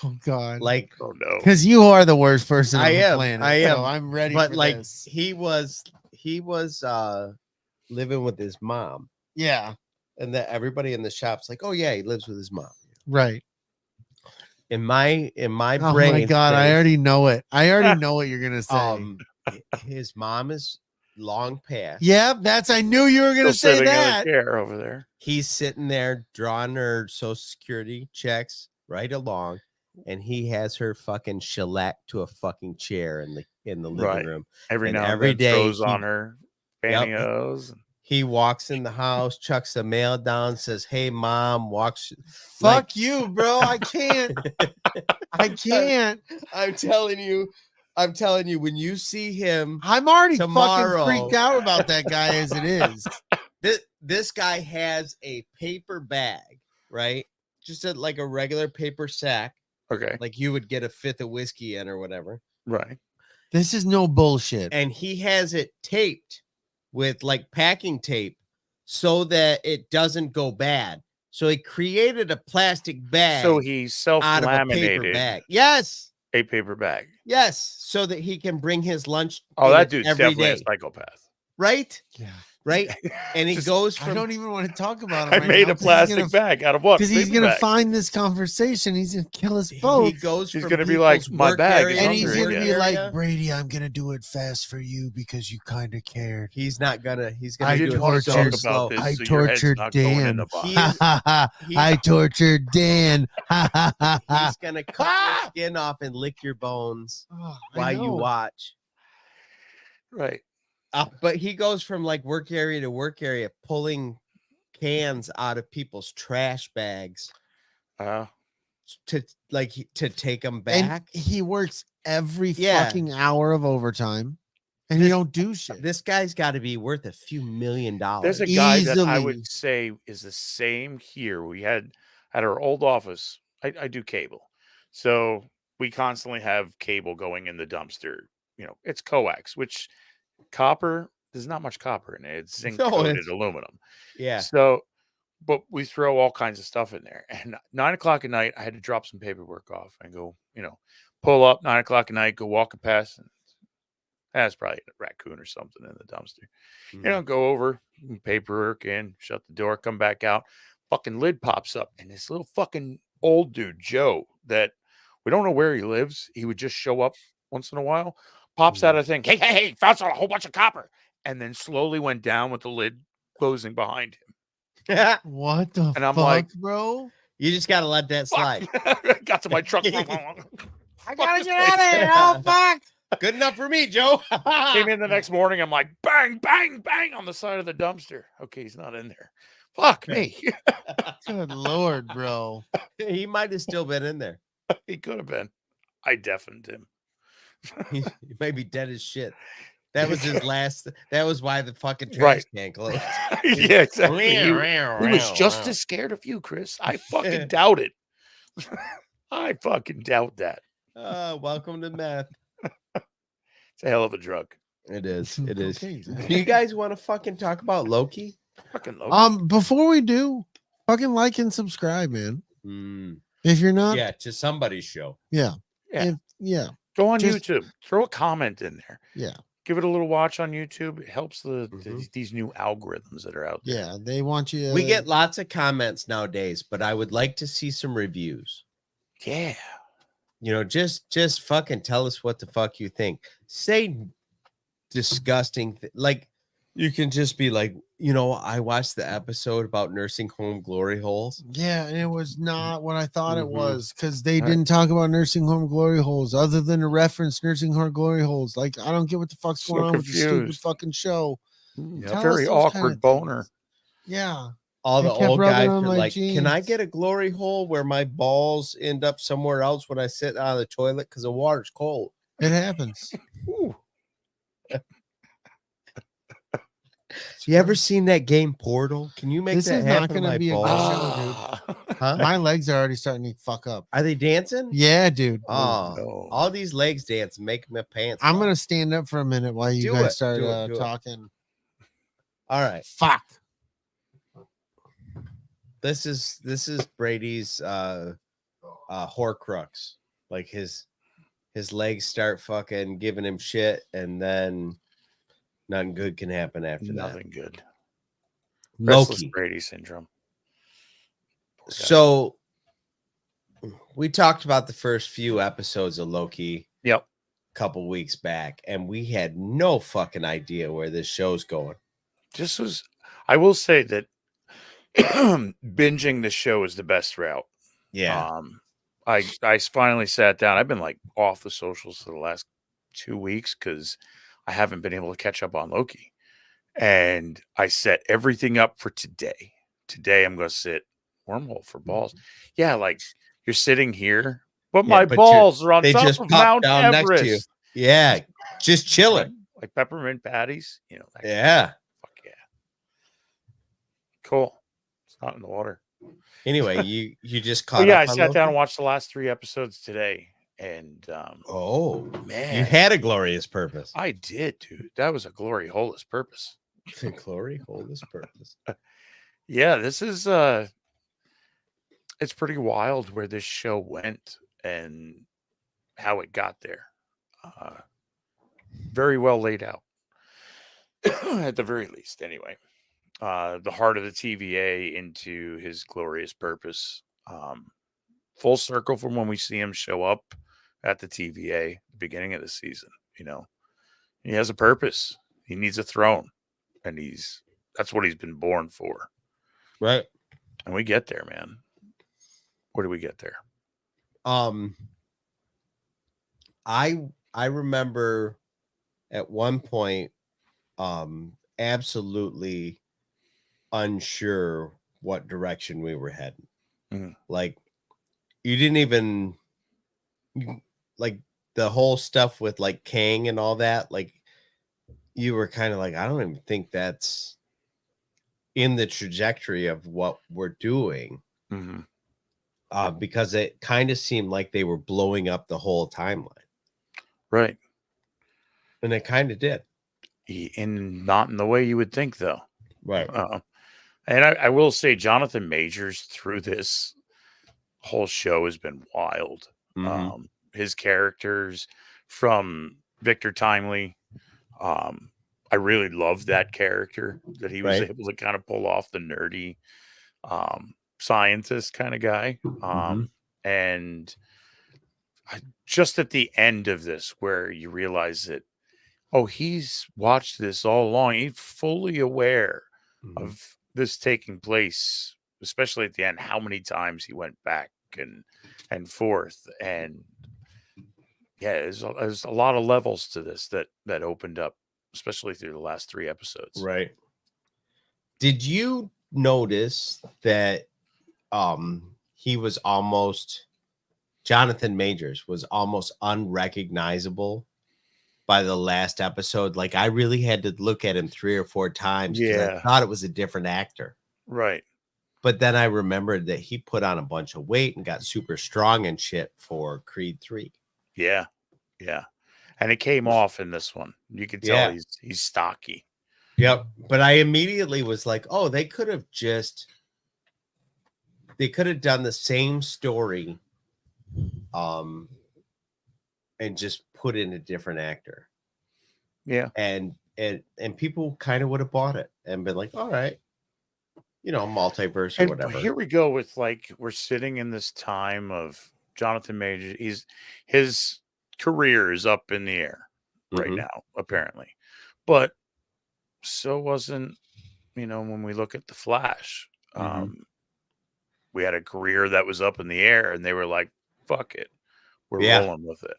Oh God. Like, oh no. Because you are the worst person on I the am. planet. I am. So I'm ready. but for like this. he was living with his mom, Yeah. and that everybody in the shop's like, "Oh yeah, he lives with his mom." Right. In my Oh brain, my God. I space, already know it. I already know what you're gonna say. his mom is long past. Yep, I knew you were gonna Still say sitting in a that. chair over there. He's sitting there drawing her social security checks right along, and he has her fucking shellacked to a fucking chair in the living Right. room. Every And now every and then day throws he- on her pantyhose. He walks in the house, chucks the mail down, says, "Hey mom," walks. Fuck you, bro. I can't. I can't. I'm telling you, when you see him, I'm already Tomorrow. fucking freaked out about that guy as it is. this guy has a paper bag, right? Just like a regular paper sack, Okay. like you would get a fifth of whiskey in or whatever. Right. This is no bullshit. And he has it taped with like packing tape so that it doesn't go bad. So he created a plastic bag. So he out of a paper self-laminated bag. Yes. a paper bag. Yes. So that he can bring his lunch. Oh, in that it dude's every definitely a day. psychopath. Right? Yeah. Right. And he Just- goes I from don't even want to talk about it. I made a plastic bag out of what? Because he's Paper gonna bag. find this conversation. He's gonna kill us he both. goes He's from gonna be like, people's "My work bag is area And to he's hungry work gonna again." be like, area. Brady, I'm gonna do it fast for you because you kind of cared. He's not gonna. He's I gonna I do didn't it want to tortured- talk slow. about this. I so your head's tortured not going in Dan. the box. He- I tortured Dan. He's gonna cut your skin off and lick your bones Oh, I while you know. watch. Right. But he goes from like work area to work area, pulling cans out of people's trash bags to take them back. And he works every Yeah. fucking hour of overtime, and he don't do shit. This guy's got to be worth a few $1 million. There's a guy that I Easily. would say is the same here. We had at our old office, I do cable. So we constantly have cable going in the dumpster. You know, it's coax, which copper, there's not much copper in it. It's zinc coated it's- aluminum. Yeah. So, but we throw all kinds of stuff in there. And 9 o'clock at night, I had to drop some paperwork off and go, pull up 9 o'clock at night, go walking past. And that's probably a raccoon or something in the dumpster. Go over, paperwork in, shut the door, come back out. Fucking lid pops up. And this little fucking old dude, Joe, that we don't know where he lives. He would just show up once in a while, pops out of the thing. Hey, found a whole bunch of copper. And then slowly went down with the lid closing behind him. What the And I'm fuck, like, bro? You just gotta let that slide. Got to my truck. I gotta get out of here. Oh, fuck. Good enough for me, Joe. Came in the next morning. I'm like, bang, bang, bang on the side of the dumpster. Okay, he's not in there. Fuck me. Good Lord, bro. He might have still been in there. He could have been. I deafened him. He might be dead as shit. That was his last. That was why the fucking trash can closed. Yeah, exactly. He was just as scared of you, Chris. I fucking doubt it. I fucking doubt that. Welcome to meth. It's a hell of a drug. It is. It is. Okay. Do you guys want to fucking talk about Loki? Fucking Loki. Before we do, fucking like and subscribe, man. Mm. If you're not, Yeah, to somebody's show. yeah. Yeah. Go on Just- YouTube. Throw a comment in there. Yeah. Give it a little watch on YouTube. It helps Mhm. these new algorithms that are out there. Yeah, they want you. We get lots of comments nowadays, but I would like to see some reviews. Yeah. You know, just fucking tell us what the fuck you think. Say disgusting like you can just be like, you know, I watched the episode about nursing home glory holes. Yeah, and it was not what I thought it Mhm. was because they Right. didn't talk about nursing home glory holes other than to reference nursing home glory holes. Like, I don't get what the fuck's So going on with the stupid confused. fucking show. Yeah, Tell very us those awkward kinda boner. things. Yeah. All They the kept old rubbing guys on are my like, can I jeans. get a glory hole where my balls end up somewhere else when I sit on the toilet because the water's cold? It happens. Ooh. You ever seen that game Portal? Can you make This that is not happen to gonna my be a good balls? show, Huh? My legs are already starting to fuck up. Are they dancing? Yeah, dude. Oh, no. all these legs dance make my pants. I'm fall. gonna stand up for a minute while you Do guys it, start do it, do it. talking. All right. Fuck. This is Brady's Horcrux. Like his legs start fucking giving him shit, and then nothing good can happen after Nothing good. that. Restless Loki. Brady syndrome. Poor guy. So we talked about the first few episodes of Loki Yep. a couple weeks back, and we had no fucking idea where this show's going. This was, I will say that binging the show is the best route. I finally sat down. I've been like off the socials for the last 2 weeks because I haven't been able to catch up on Loki. And I set everything up for today. Today I'm going to sit wormhole for balls. Yeah, like you're sitting here, but Yeah, my but balls are on they top just of pop Mount down next Everest. to you. Yeah, just chilling. Like peppermint patties, you know. That Yeah. fuck yeah. Cool. It's not in the water. Anyway, you just caught But yeah, I up on sat down Loki? and watched the last 3 episodes today. And Oh, man, you had a glorious purpose. I did, dude. That was a glory holeless purpose. Glory hold this purpose. Yeah, this is it's pretty wild where this show went and how it got there. Very well laid out. At the very least, anyway. The heart of the TVA into his glorious purpose. Full circle from when we see him show up at the TVA, the beginning of the season. You know, he has a purpose. He needs a throne, and that's what he's been born for. Right. And we get there, man. Where do we get there? I remember at one point absolutely unsure what direction we were heading. Mhm. Like you didn't even like the whole stuff with like Kang and all that, like you were kind of like, I don't even think that's in the trajectory of what we're doing. Mm-hmm. Because it kind of seemed like they were blowing up the whole timeline. Right. And it kind of did. Not in the way you would think, though. Right. And I will say Jonathan Majors through this whole show has been wild. Mhm. His characters from Victor Timely. I really loved that character that he was Right. able to kind of pull off the nerdy scientist kind of guy. And just at the end of this where you realize that, oh, he's watched this all along. He's fully aware of this taking place, especially at the end, how many times he went back and forth. And yeah, there's a lot of levels to this that opened up, especially through the last 3 episodes. Right. Did you notice that he was almost Jonathan Majors was almost unrecognizable by the last episode? Like, I really had to look at him 3 or 4 times because I thought it was a different actor. Right. But then I remembered that he put on a bunch of weight and got super strong and shit for Creed 3. Yeah. Yeah. And it came off in this one. You can tell he's stocky. Yep. But I immediately was like, oh, they could have done the same story and just put in a different actor. Yeah. And people kind of would have bought it and been like, all right, multiverse or whatever. Here we go with, like, we're sitting in this time of Jonathan Majors. His career is up in the air right now, apparently. But so wasn't, when we look at the Flash, we had a career that was up in the air and they were like, fuck it. We're rolling with it.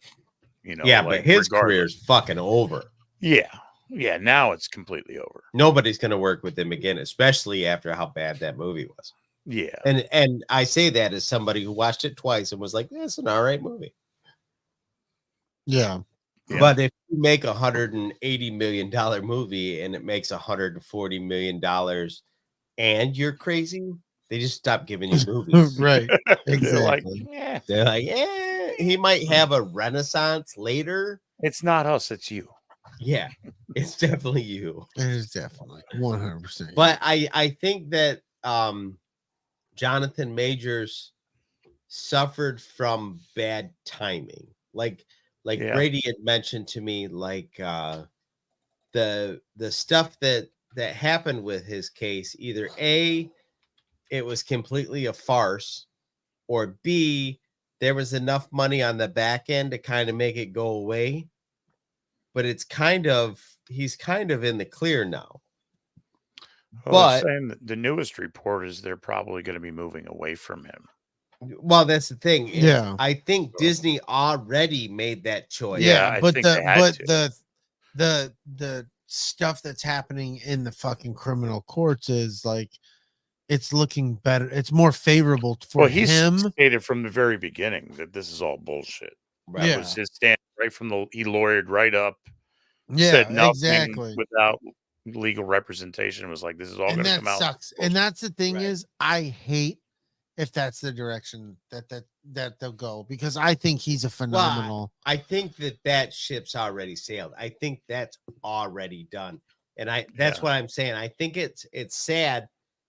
But his career is fucking over. Yeah. Yeah. Now it's completely over. Nobody's going to work with him again, especially after how bad that movie was. Yeah. And I say that as somebody who watched it twice and was like, it's an all right movie. Yeah. But if you make $180 million movie and it makes $140 million and you're crazy, they just stop giving you movies. Right. Exactly. They're like, he might have a renaissance later. It's not us, it's you. Yeah, it's definitely you. It is definitely 100%. But I think that Jonathan Majors suffered from bad timing. Like Brady had mentioned to me, like the stuff that happened with his case, either A, it was completely a farce, or B, there was enough money on the back end to kind of make it go away. But he's kind of in the clear now. But saying that the newest report is they're probably going to be moving away from him. Well, that's the thing. Yeah, I think Disney already made that choice. Yeah, but the stuff that's happening in the fucking criminal courts is like, it's looking better. It's more favorable for him. He stated from the very beginning that this is all bullshit. Right. That was his stand right from he lawyered right up. Yeah, said nothing exactly. Without legal representation. It was like, this is all going to come out. Sucks. And that's the thing is, I hate if that's the direction that they'll go, because I think he's a phenomenal. Well, I think that ship's already sailed. I think that's already done. And that's what I'm saying. I think it's sad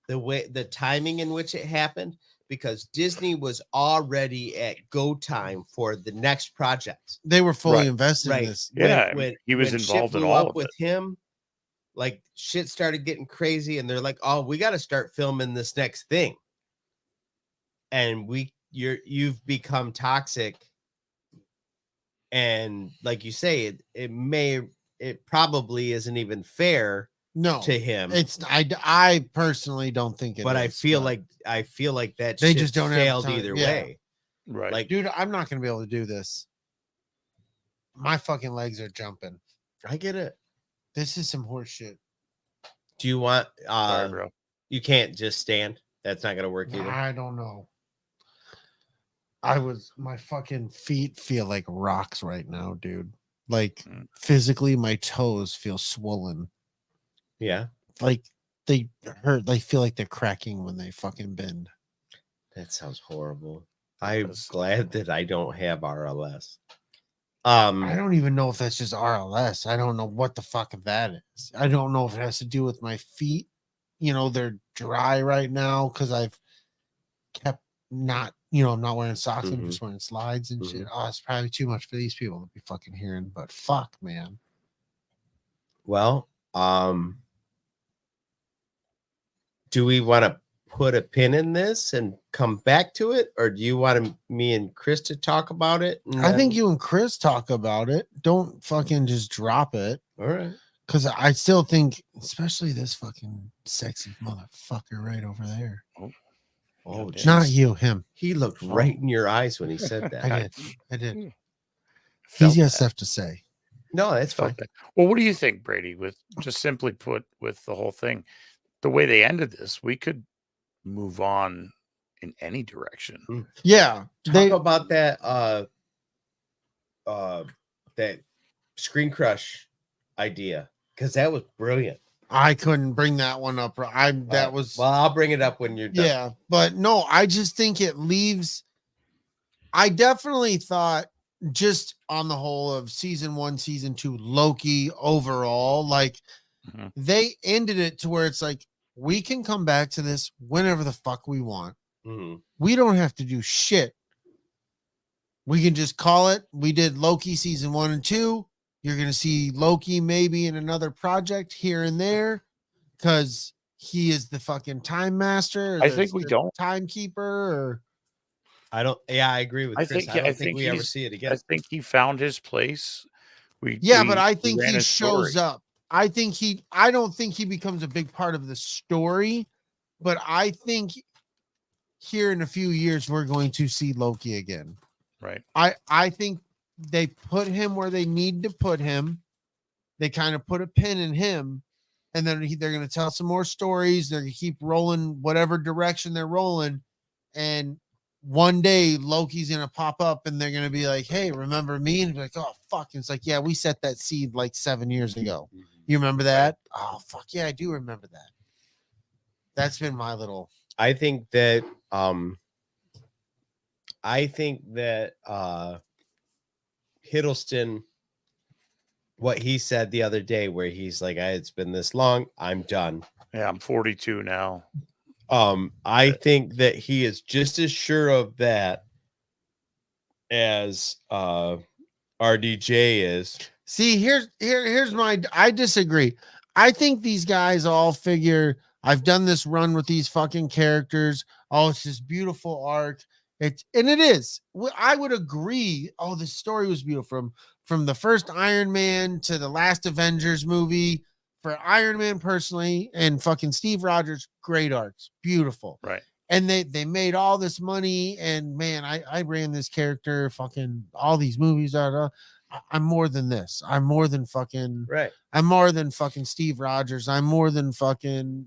the timing in which it happened, because Disney was already at go time for the next project. They were fully invested in this. Yeah, when he was involved in all of with it. him, like, shit started getting crazy, and they're like, "Oh, we got to start filming this next thing." And you've become toxic, and like you say, it probably isn't even fair. No, to him, it's I personally don't think it but is, I feel like that they just don't failed have time. either way. Right. Like, dude, I'm not gonna be able to do this. My fucking legs are jumping. I get it. This is some horse shit. Do you want Sorry, bro. You can't just stand. That's not gonna work either. I don't know. My fucking feet feel like rocks right now, dude. Like, physically, my toes feel swollen. Yeah. Like, they hurt. They feel like they're cracking when they fucking bend. That sounds horrible. I'm glad that I don't have RLS. I don't even know if that's just RLS. I don't know what the fuck that is. I don't know if it has to do with my feet. They're dry right now because I've kept not, I'm not wearing socks. I'm just wearing slides and shit. Oh, it's probably too much for these people to be fucking hearing, but fuck, man. Well, do we want to put a pin in this and come back to it, or do you want me and Chris to talk about it? I think you and Chris talk about it. Don't fucking just drop it. All right. Because I still think, especially this fucking sexy motherfucker right over there. Oh, Not you, him. He looked right in your eyes when he said that. I did. Felt He's got that. stuff to say. No, that's fine. Felt that. Well, what do you think, Brady? With just simply put, with the whole thing, the way they ended this, we could move on in any direction. Yeah. Talk about that that Screen Crush idea, because that was brilliant. I couldn't bring that one up. That was well, I'll bring it up when you're done. Yeah, but no, I just think it leaves. I definitely thought, just on the whole of season 1, season 2, Loki overall, like they ended it to where it's like, we can come back to this whenever the fuck we want. We don't have to do shit. We can just call it. We did Loki season 1 and 2. You're going to see Loki maybe in another project here and there, because he is the fucking time master. I think we don't. Timekeeper, or I don't. Yeah, I agree with Chris. I don't think we ever see it again. I think he found his place. But I think he shows up. I don't think he becomes a big part of the story, but I think here in a few years we're going to see Loki again. Right. I think they put him where they need to put him. They kind of put a pin in him, and then they're going to tell some more stories. They're going to keep rolling whatever direction they're rolling, and one day Loki's going to pop up, and they're going to be like, "Hey, remember me?" And be like, "Oh fuck!" And it's like, "Yeah, we set that seed like 7 years ago. You remember that?" Oh fuck yeah, I do remember that. That's been my little. I think that Hiddleston, what he said the other day, where he's like, it's been this long, I'm done. Yeah, I'm 42 now. I think that he is just as sure of that as RDJ is. See, here's my. I disagree. I think these guys all figure, I've done this run with these fucking characters. Oh, it's this beautiful arc. And it is. I would agree. Oh, the story was beautiful from the first Iron Man to the last Avengers movie. For Iron Man personally, and fucking Steve Rogers, great arcs, beautiful. Right. And they made all this money, and man, I ran this character, fucking all these movies. I'm more than this. I'm more than fucking right. I'm more than fucking Steve Rogers. I'm more than fucking,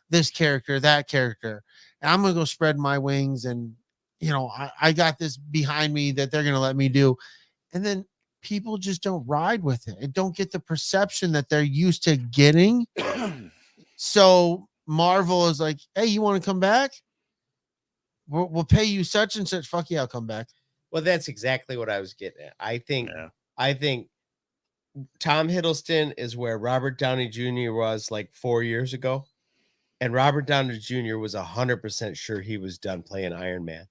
this character, that character. And I'm gonna go spread my wings, and I got this behind me that they're gonna let me do. And then people just don't ride with it and don't get the perception that they're used to getting. So Marvel is like, hey, you want to come back? We'll pay you such and such. Fuck yeah, I'll come back. Well, that's exactly what I was getting at. I think Tom Hiddleston is where Robert Downey Jr. was like 4 years ago. And Robert Downey Jr. was 100% sure he was done playing Iron Man.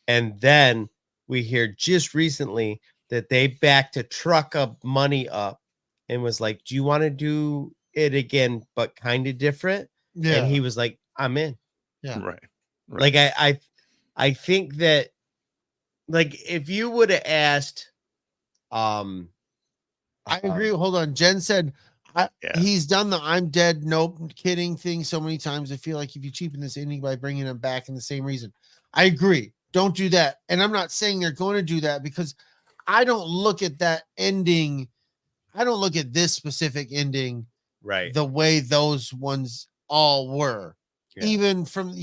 And then we hear just recently that they backed a truck of money up and was like, do you want to do it again, but kind of different? Yeah. And he was like, I'm in. Yeah. Right. Like, I think that, like, if you would have asked, I agree. Hold on. Jen said, he's done the I'm dead, nope, kidding thing so many times. I feel like if you cheapen this ending by bringing him back in the same reason. I agree. Don't do that. And I'm not saying they're going to do that, because I don't look at that ending. I don't look at this specific ending right the way those ones all were. Yeah. Even from,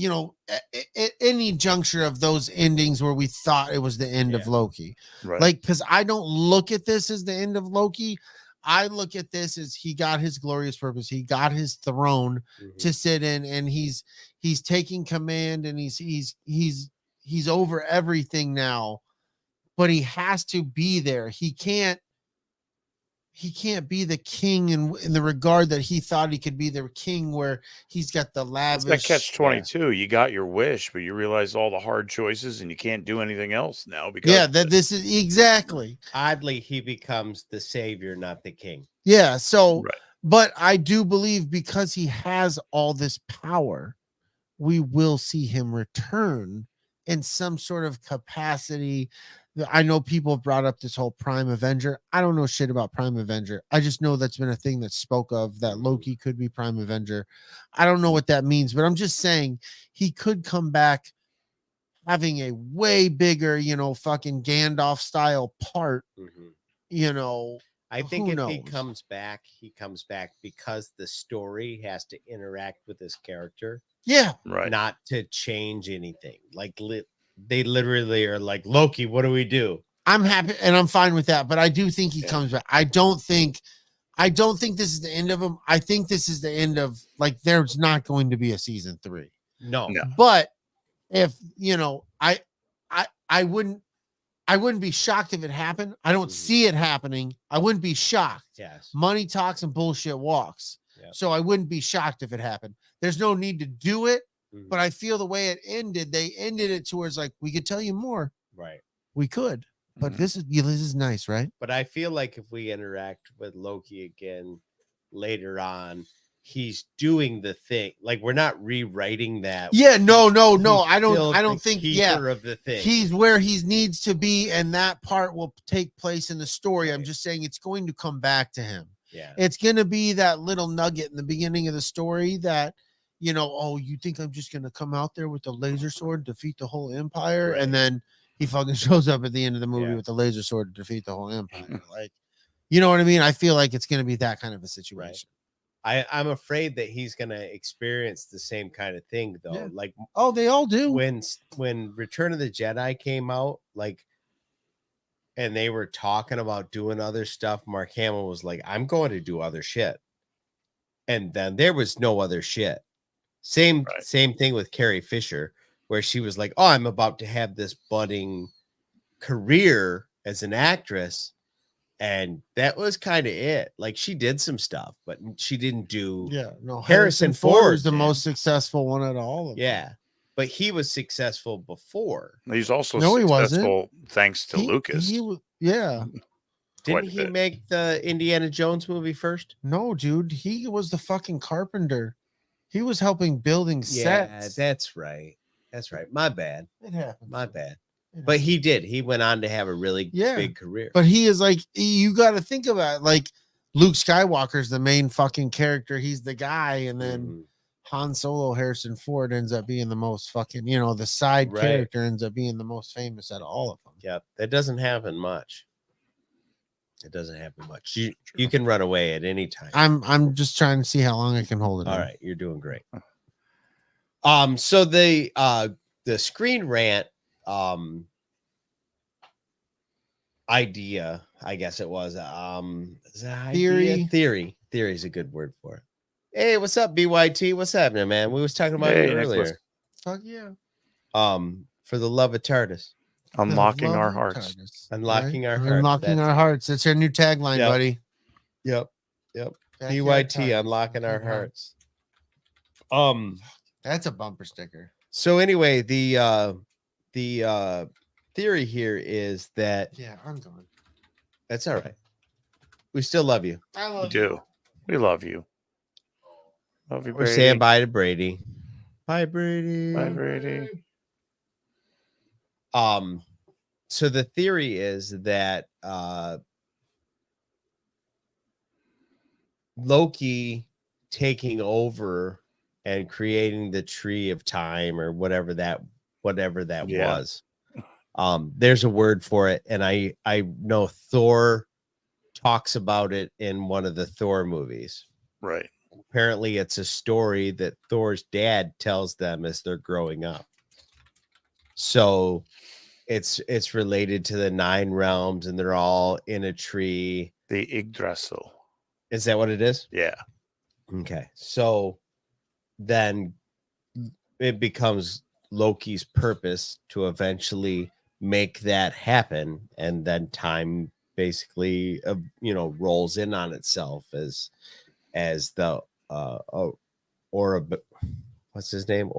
at any juncture of those endings where we thought it was the end of Loki. Right. Like, because I don't look at this as the end of Loki. I look at this as he got his glorious purpose. He got his throne to sit in, and he's taking command, and he's over everything now, but he has to be there. He can't be the king in the regard that he thought he could be the king, where he's got the lavish. It's that catch-22. You got your wish, but you realize all the hard choices, and you can't do anything else now. Because this is exactly. Oddly, he becomes the savior, not the king. Yeah. So, but I do believe, because he has all this power, we will see him return in some sort of capacity. I know people have brought up this whole Prime Avenger. I don't know shit about Prime Avenger. I just know that's been a thing that spoke of, that Loki could be Prime Avenger. I don't know what that means, but I'm just saying he could come back having a way bigger, fucking Gandalf style part, I think who if knows? he comes back because the story has to interact with his character, Yeah. Right. not to change anything. Like they literally are like, Loki, what do we do? I'm happy and I'm fine with that, but I do think he comes back. I don't think this is the end of him. I think this is the end of, like, there's not going to be a season 3. No. But if I wouldn't be shocked if it happened. I don't see it happening. I wouldn't be shocked. Yes. Money talks and bullshit walks. Yep. So I wouldn't be shocked if it happened. There's no need to do it, but I feel the way it ended, they ended it towards like, we could tell you more. Right. We could, but this is nice, right? But I feel like if we interact with Loki again later on, he's doing the thing. Like, we're not rewriting that. Yeah, no. He's I still don't the think. keeper of the thing. He's where he needs to be, and that part will take place in the story. I'm just saying it's going to come back to him. Yeah. It's going to be that little nugget in the beginning of the story that, oh, you think I'm just going to come out there with the laser sword, defeat the whole empire, Right. and then he fucking shows up at the end of the movie Yeah. with the laser sword to defeat the whole empire. Like, you know what I mean? I feel like it's going to be that kind of a situation. I'm afraid that he's gonna experience the same kind of thing though. Yeah. Like, Oh, they all do. when Return of the Jedi came out, like, and they were talking about doing other stuff, Mark Hamill was like, I'm going to do other shit. And then there was no other shit. Same thing with Carrie Fisher, where she was like, oh, I'm about to have this budding career as an actress. And that was kind of it. Like, she did some stuff, but she didn't do. Yeah, no. Harrison Ford is the did. most successful one out of all of them. Yeah, but he was successful before. He's also No, he wasn't. successful thanks to Lucas. Yeah. Didn't he make the Indiana Jones movie first? No, dude. He was the fucking carpenter. He was helping building sets. That's right. That's right. My bad. It happened. My bad. But he did. He went on to have a really big career. But he is like, you got to think about it. Like, Luke Skywalker's the main fucking character. He's the guy. And then Han Solo, Harrison Ford ends up being the most fucking, the side character ends up being the most famous out of all of them. Yep. That doesn't happen much. It doesn't happen much. You can run away at any time. I'm just trying to see how long I can hold it. All right. You're doing great. So the Screen Rant idea, I guess it was theory is a good word for it. Hey, what's up, BYT? What's happening, man? We was talking about it earlier. Nicholas. Fuck yeah. For the love of TARDIS, Unlocking our hearts. unlocking our hearts. Unlocking our hearts. That's our new tagline, Yep. buddy. Yep. BYT, unlocking our hearts. That's a bumper sticker. So anyway, the theory here is that I'm going. that's all right. We still love you. I We love do. We love you. Love you, We're Brady. saying bye to Brady. Bye, Brady. Bye, Brady. So the theory is that Loki taking over and creating the tree of time, or whatever that was. There's a word for it, and I know Thor talks about it in one of the Thor movies. Right. Apparently it's a story that Thor's dad tells them as they're growing up. So it's related to the 9 realms, and they're all in a tree. The Yggdrasil. Is that what it is? Yeah. Okay. So then it becomes Loki's purpose to eventually make that happen, and then time basically rolls in on itself as the what's his name?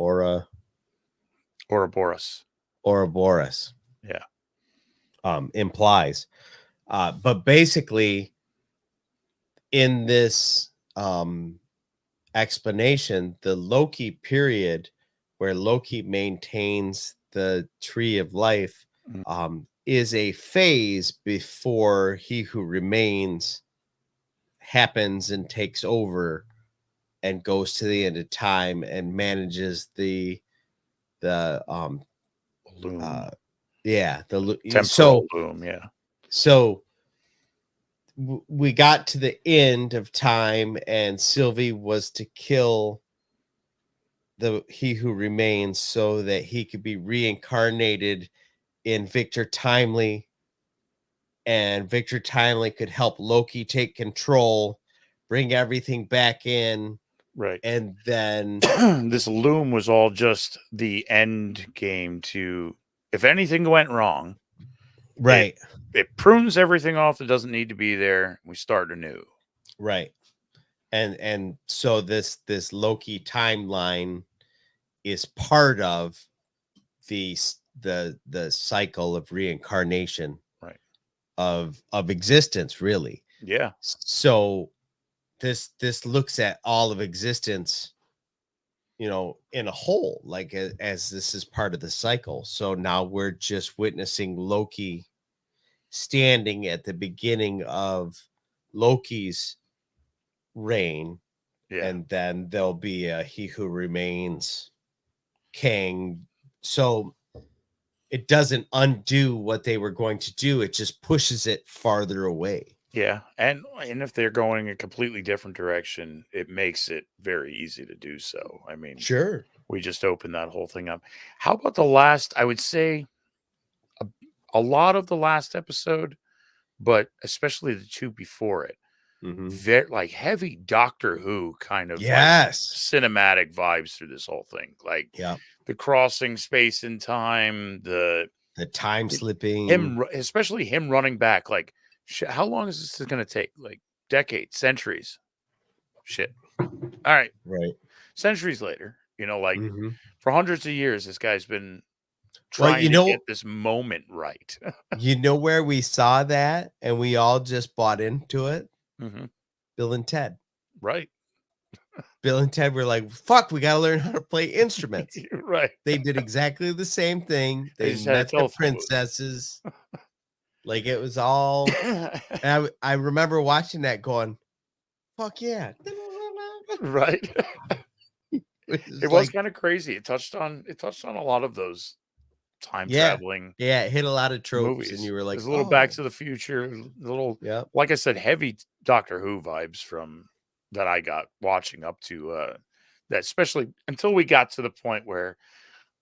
Ouroboros. Ouroboros. Yeah. Implies. But basically in this explanation, the Loki period where Loki maintains the tree of life, is a phase before He Who Remains happens and takes over and goes to the end of time and manages the Loom. the Temporal loom, yeah. So we got to the end of time, and Sylvie was to kill He Who Remains so that he could be reincarnated in Victor Timely, and Victor Timely could help Loki take control, bring everything back in. Right. And then this loom was all just the end game to, if anything went wrong, right. It prunes everything off that doesn't need to be there. We start anew. Right. And so this Loki timeline is part of the cycle of reincarnation, right, of existence, really. Yeah. So this looks at all of existence, you know, in a whole, like as this is part of the cycle. So now we're just witnessing Loki standing at the beginning of Loki's reign, and then there'll be a He Who Remains Kang. So it doesn't undo what they were going to do, it just pushes it farther away. Yeah, and if they're going a completely different direction, it makes it very easy to do so. I mean, sure, we just opened that whole thing up. How about the last, I would say a lot of the last episode, but especially the two before it, very like heavy Doctor Who kind of like cinematic vibes through this whole thing. Like the crossing space and time, the time slipping, especially him running back. Like, how long is this going to take? Like decades, centuries. Shit. All right. Right. Centuries later, you know, like for hundreds of years, this guy's been trying to get this moment right. You know where we saw that and we all just bought into it? Bill and Ted. Right. Bill and Ted were like, fuck, we got to learn how to play instruments. Right. They did exactly the same thing. They met the princesses. Like it was all. And I remember watching that going, fuck yeah. Right. It was kind of crazy. It touched on a lot of those time traveling. Yeah, it hit a lot of tropes movies. And you were like, there's a little Back to the Future, a little like I said, heavy Doctor Who vibes from that I got watching up to that, especially until we got to the point where,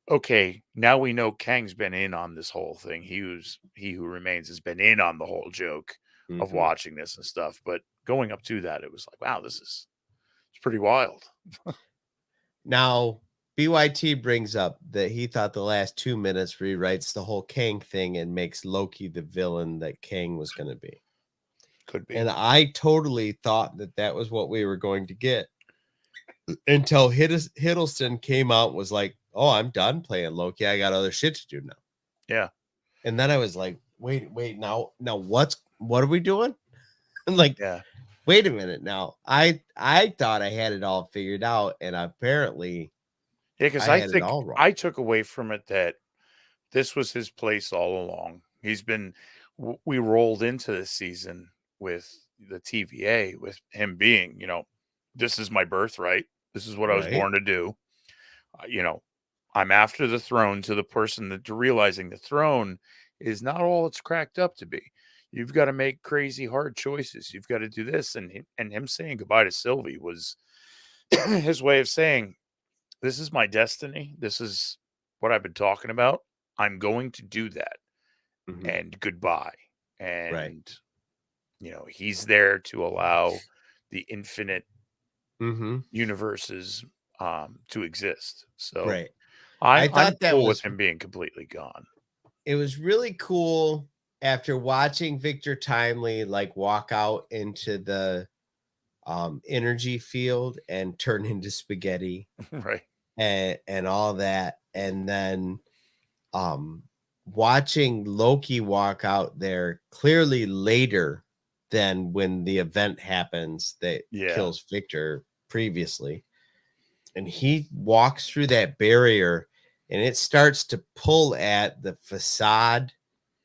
okay, now we know Kang's been in on this whole thing. He Who Remains has been in on the whole joke of watching this and stuff. But going up to that, it was like, wow, it's pretty wild. Now, BYT brings up that he thought the last 2 minutes rewrites the whole Kang thing and makes Loki the villain that Kang was going to be. Could be. And I totally thought that was what we were going to get until Hiddleston came out and was like, oh, I'm done playing Loki. I got other shit to do now. Yeah. And then I was like, wait, now what are we doing? And like, wait a minute now. I thought I had it all figured out, and apparently because I think I took away from it that this was his place all along. We rolled into this season with the TVA, with him being, you know, this is my birthright. This is what I was born to do. You know, I'm after the throne, to the person that realizing the throne is not all it's cracked up to be. You've got to make crazy hard choices. You've got to do this. And him saying goodbye to Sylvie was his way of saying, this is my destiny. This is what I've been talking about. I'm going to do that. And goodbye. And, you know, he's there to allow the infinite universes to exist. So I thought I'm cool with him being completely gone. It was really cool after watching Victor Timely like walk out into the energy field and turn into spaghetti, right? And all that, and then watching Loki walk out there clearly later than when the event happens that kills Victor previously. and he walks through that barrier, and it starts to pull at the facade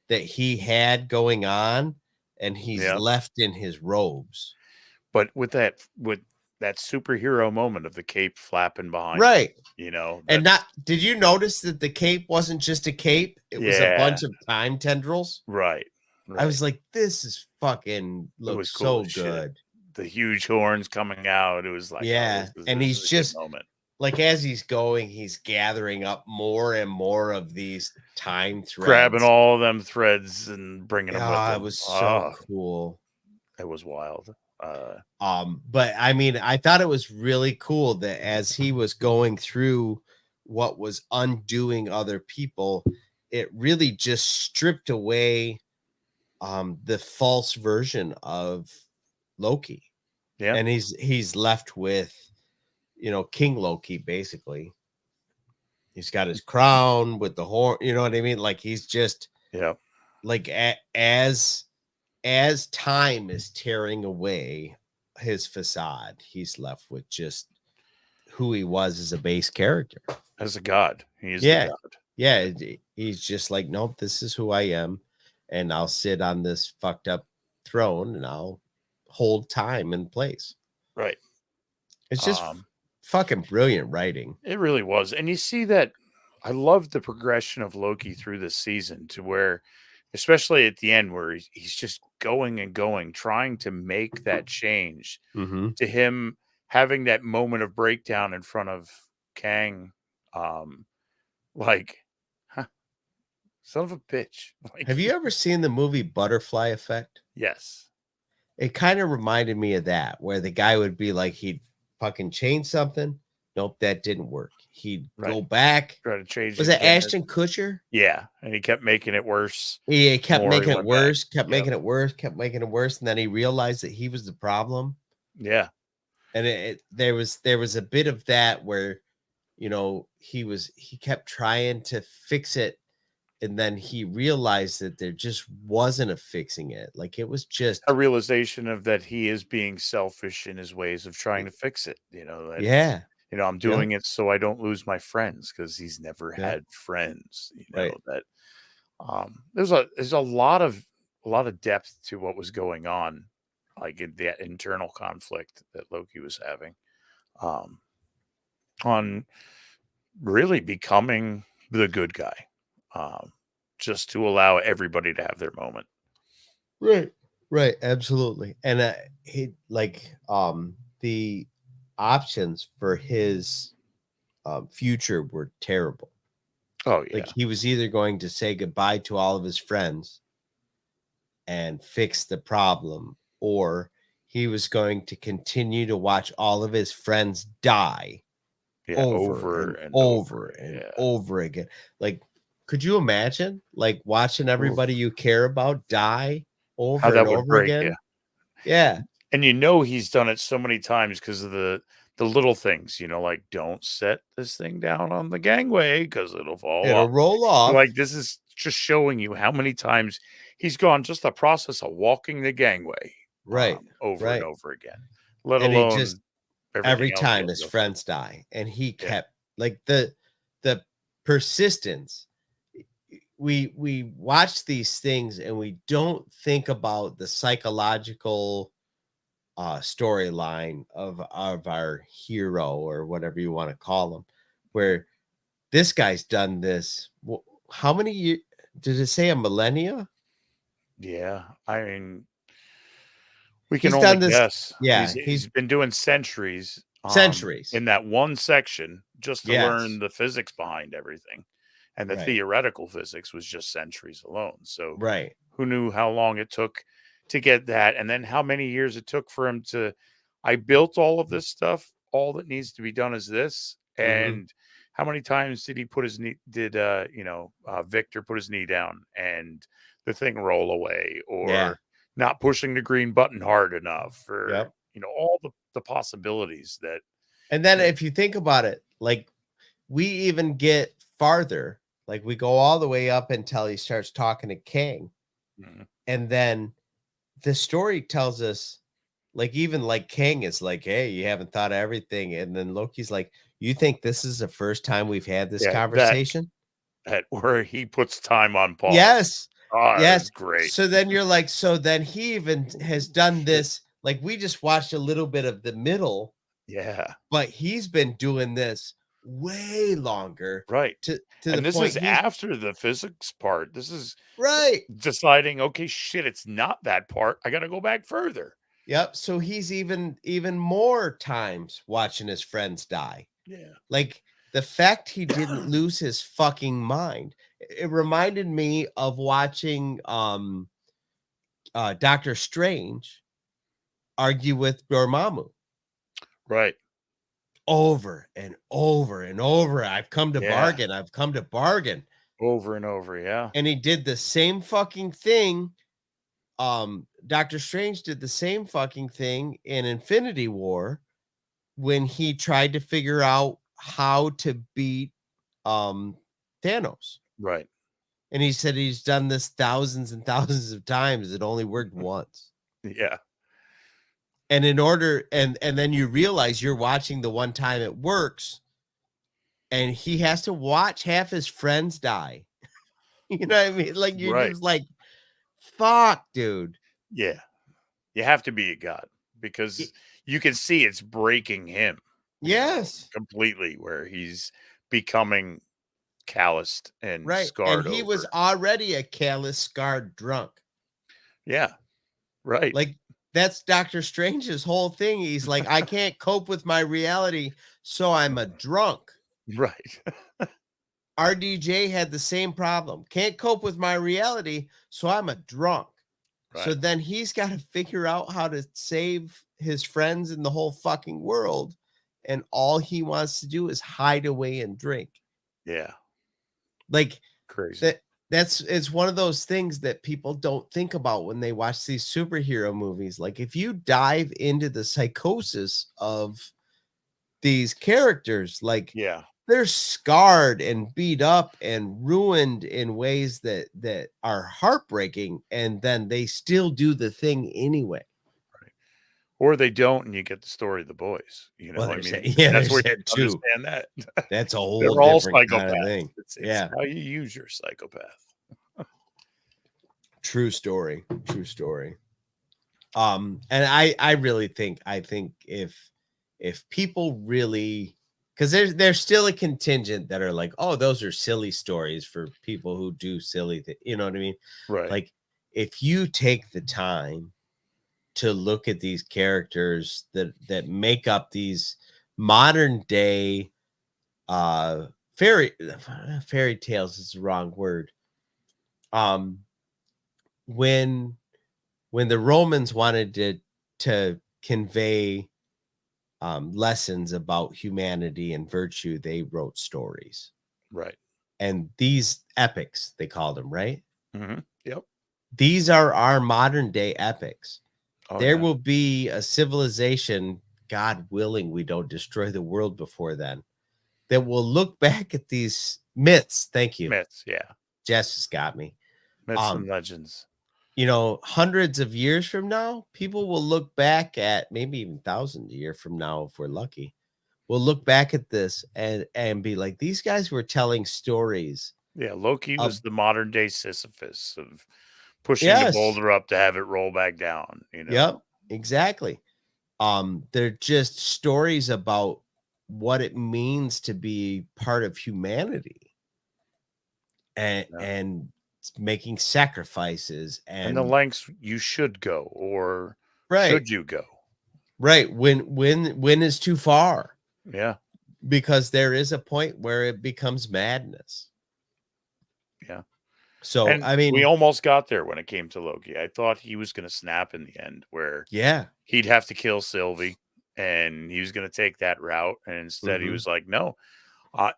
that he had going on, and he's left in his robes. But with that superhero moment of the cape flapping behind, right? You know, and not did you notice that the cape wasn't just a cape? It was a bunch of time tendrils. Right. I was like, this is fucking looks cool so good. The huge horns coming out. It was like, and he's just moment. Like as he's going, he's gathering up more and more of these time threads, grabbing all of them threads and bringing them with him. It was so cool. It was wild. But I mean, I thought it was really cool that as he was going through what was undoing other people, it really just stripped away the false version of Loki. Yeah. And he's left with, King Loki, basically. He's got his crown with the horn, you know what I mean? Like he's just like as time is tearing away his facade, he's left with just who he was as a base character. As a god. He is the god. Yeah. He's just like, nope, this is who I am. And I'll sit on this fucked up throne and I'll hold time in place. Right. It's just fucking brilliant writing. It really was. And you see that I love the progression of Loki through this season to where, especially at the end, where he's just going and going, trying to make that change to him having that moment of breakdown in front of Kang. Son of a bitch. Have you ever seen the movie Butterfly Effect? Yes. It kind of reminded me of that, where the guy would be like, he'd fucking change something. Nope, that didn't work. He'd go back. Try to change. Was it Ashton Kutcher? Yeah. And he kept making it worse. He kept making it worse, kept making it worse. And then he realized that he was the problem. Yeah. And there was a bit of that where, he kept trying to fix it. And then he realized that there just wasn't a fixing it. Like it was just a realization of that he is being selfish in his ways of trying to fix it. I'm doing it so I don't lose my friends because he's never had friends. That there's a lot of depth to what was going on, like in that internal conflict that Loki was having, on really becoming the good guy. Just to allow everybody to have their moment. Right. Absolutely. And the options for his future were terrible. Oh, yeah. Like he was either going to say goodbye to all of his friends and fix the problem, or he was going to continue to watch all of his friends die over and over again. Like, could you imagine like watching everybody you care about die over and over again? You. Yeah. And he's done it so many times because of the little things, like don't set this thing down on the gangway because it'll roll off. Like this is just showing you how many times he's gone just the process of walking the gangway over and over again. Let alone just every time his friends die. And he kept like the persistence. We watch these things and we don't think about the psychological storyline of our hero or whatever you want to call him, where this guy's done this. How many years did it say? A millennia? Yeah, I mean, we can only guess. Yeah, he's been doing centuries in that one section just to learn the physics behind everything. And the theoretical physics was just centuries alone. So who knew how long it took to get that? And then how many years it took for him I built all of this stuff. All that needs to be done is this. And how many times did he put his knee, Victor put his knee down and the thing roll away, or not pushing the green button hard enough, or, all the possibilities that. And then if you think about it, like we even get farther. Like we go all the way up until he starts talking to Kang. And then the story tells us, like, even like Kang is like, hey, you haven't thought of everything. And then Loki's like, You think this is the first time we've had this Yeah, conversation? that where he puts time on pause. Yes. Oh, Yes. that's great. So then you're like, so then he even has done this. Like we just watched a little bit of the middle, Yeah. but he's been doing this way longer. Right. To And the this point is after the physics part. This is right. deciding, okay, shit, it's not that part. I got to go back further. Yep. So he's even more times watching his friends die. Yeah. Like the fact he didn't lose his fucking mind. It reminded me of watching Doctor Strange argue with Dormammu Right. over and over and over. I've come to bargain. I've come to bargain. Over and over. Yeah. And he did the same fucking thing. Doctor Strange did the same fucking thing in Infinity War when he tried to figure out how to beat Thanos. Right. And he said he's done this thousands and thousands of times. It only worked once. Yeah. And in order, and then you realize you're watching the one time it works, and he has to watch half his friends die. You know what I mean? Like you're just like, fuck, dude. Yeah. You have to be a god because you can see it's breaking him. Yes. Completely, where he's becoming calloused and scarred. And he was already a callous, scarred drunk. Yeah. Right. Like that's Doctor Strange's whole thing. He's like, I can't cope with my reality, so I'm a drunk. Right. RDJ had the same problem. Can't cope with my reality, so I'm a drunk. Right. So then he's got to figure out how to save his friends in the whole fucking world. And all he wants to do is hide away and drink. Yeah. Like crazy. It's one of those things that people don't think about when they watch these superhero movies. Like if you dive into the psychosis of these characters, like they're scarred and beat up and ruined in ways that are heartbreaking, and then they still do the thing anyway. Right. Or they don't, and you get the story of the boys. You know, well, I mean, that's where you too. Understand that. That's a whole They're all different psychopaths. kind of thing. It's how you use your psychopath. True story. True story. And I really think if people really, because there's still a contingent that are like, oh, those are silly stories for people who do silly things. You know what I mean? Right. Like if you take the time to look at these characters that make up these modern day fairy tales is the wrong word. When the Romans wanted to convey lessons about humanity and virtue, they wrote stories. Right. And these epics, they called them, right? Mm-hmm. Yep. These are our modern day epics. Oh, there will be a civilization, God willing, we don't destroy the world before then, that will look back at these myths. Thank you. Myths, yeah. Jess just got me. Myths and legends. You know, hundreds of years from now, people will look back at, maybe even thousands of years from now, if we're lucky, we'll look back at this and be like, these guys were telling stories. Yeah, Loki was the modern day Sisyphus of pushing the boulder up to have it roll back down. You know? Yep, exactly. They're just stories about what it means to be part of humanity and making sacrifices and the lengths you should go, or should you go? Right. When is too far? Yeah. Because there is a point where it becomes madness. Yeah. So, and I mean, we almost got there when it came to Loki. I thought he was going to snap in the end, where he'd have to kill Sylvie and he was going to take that route. And instead he was like, no.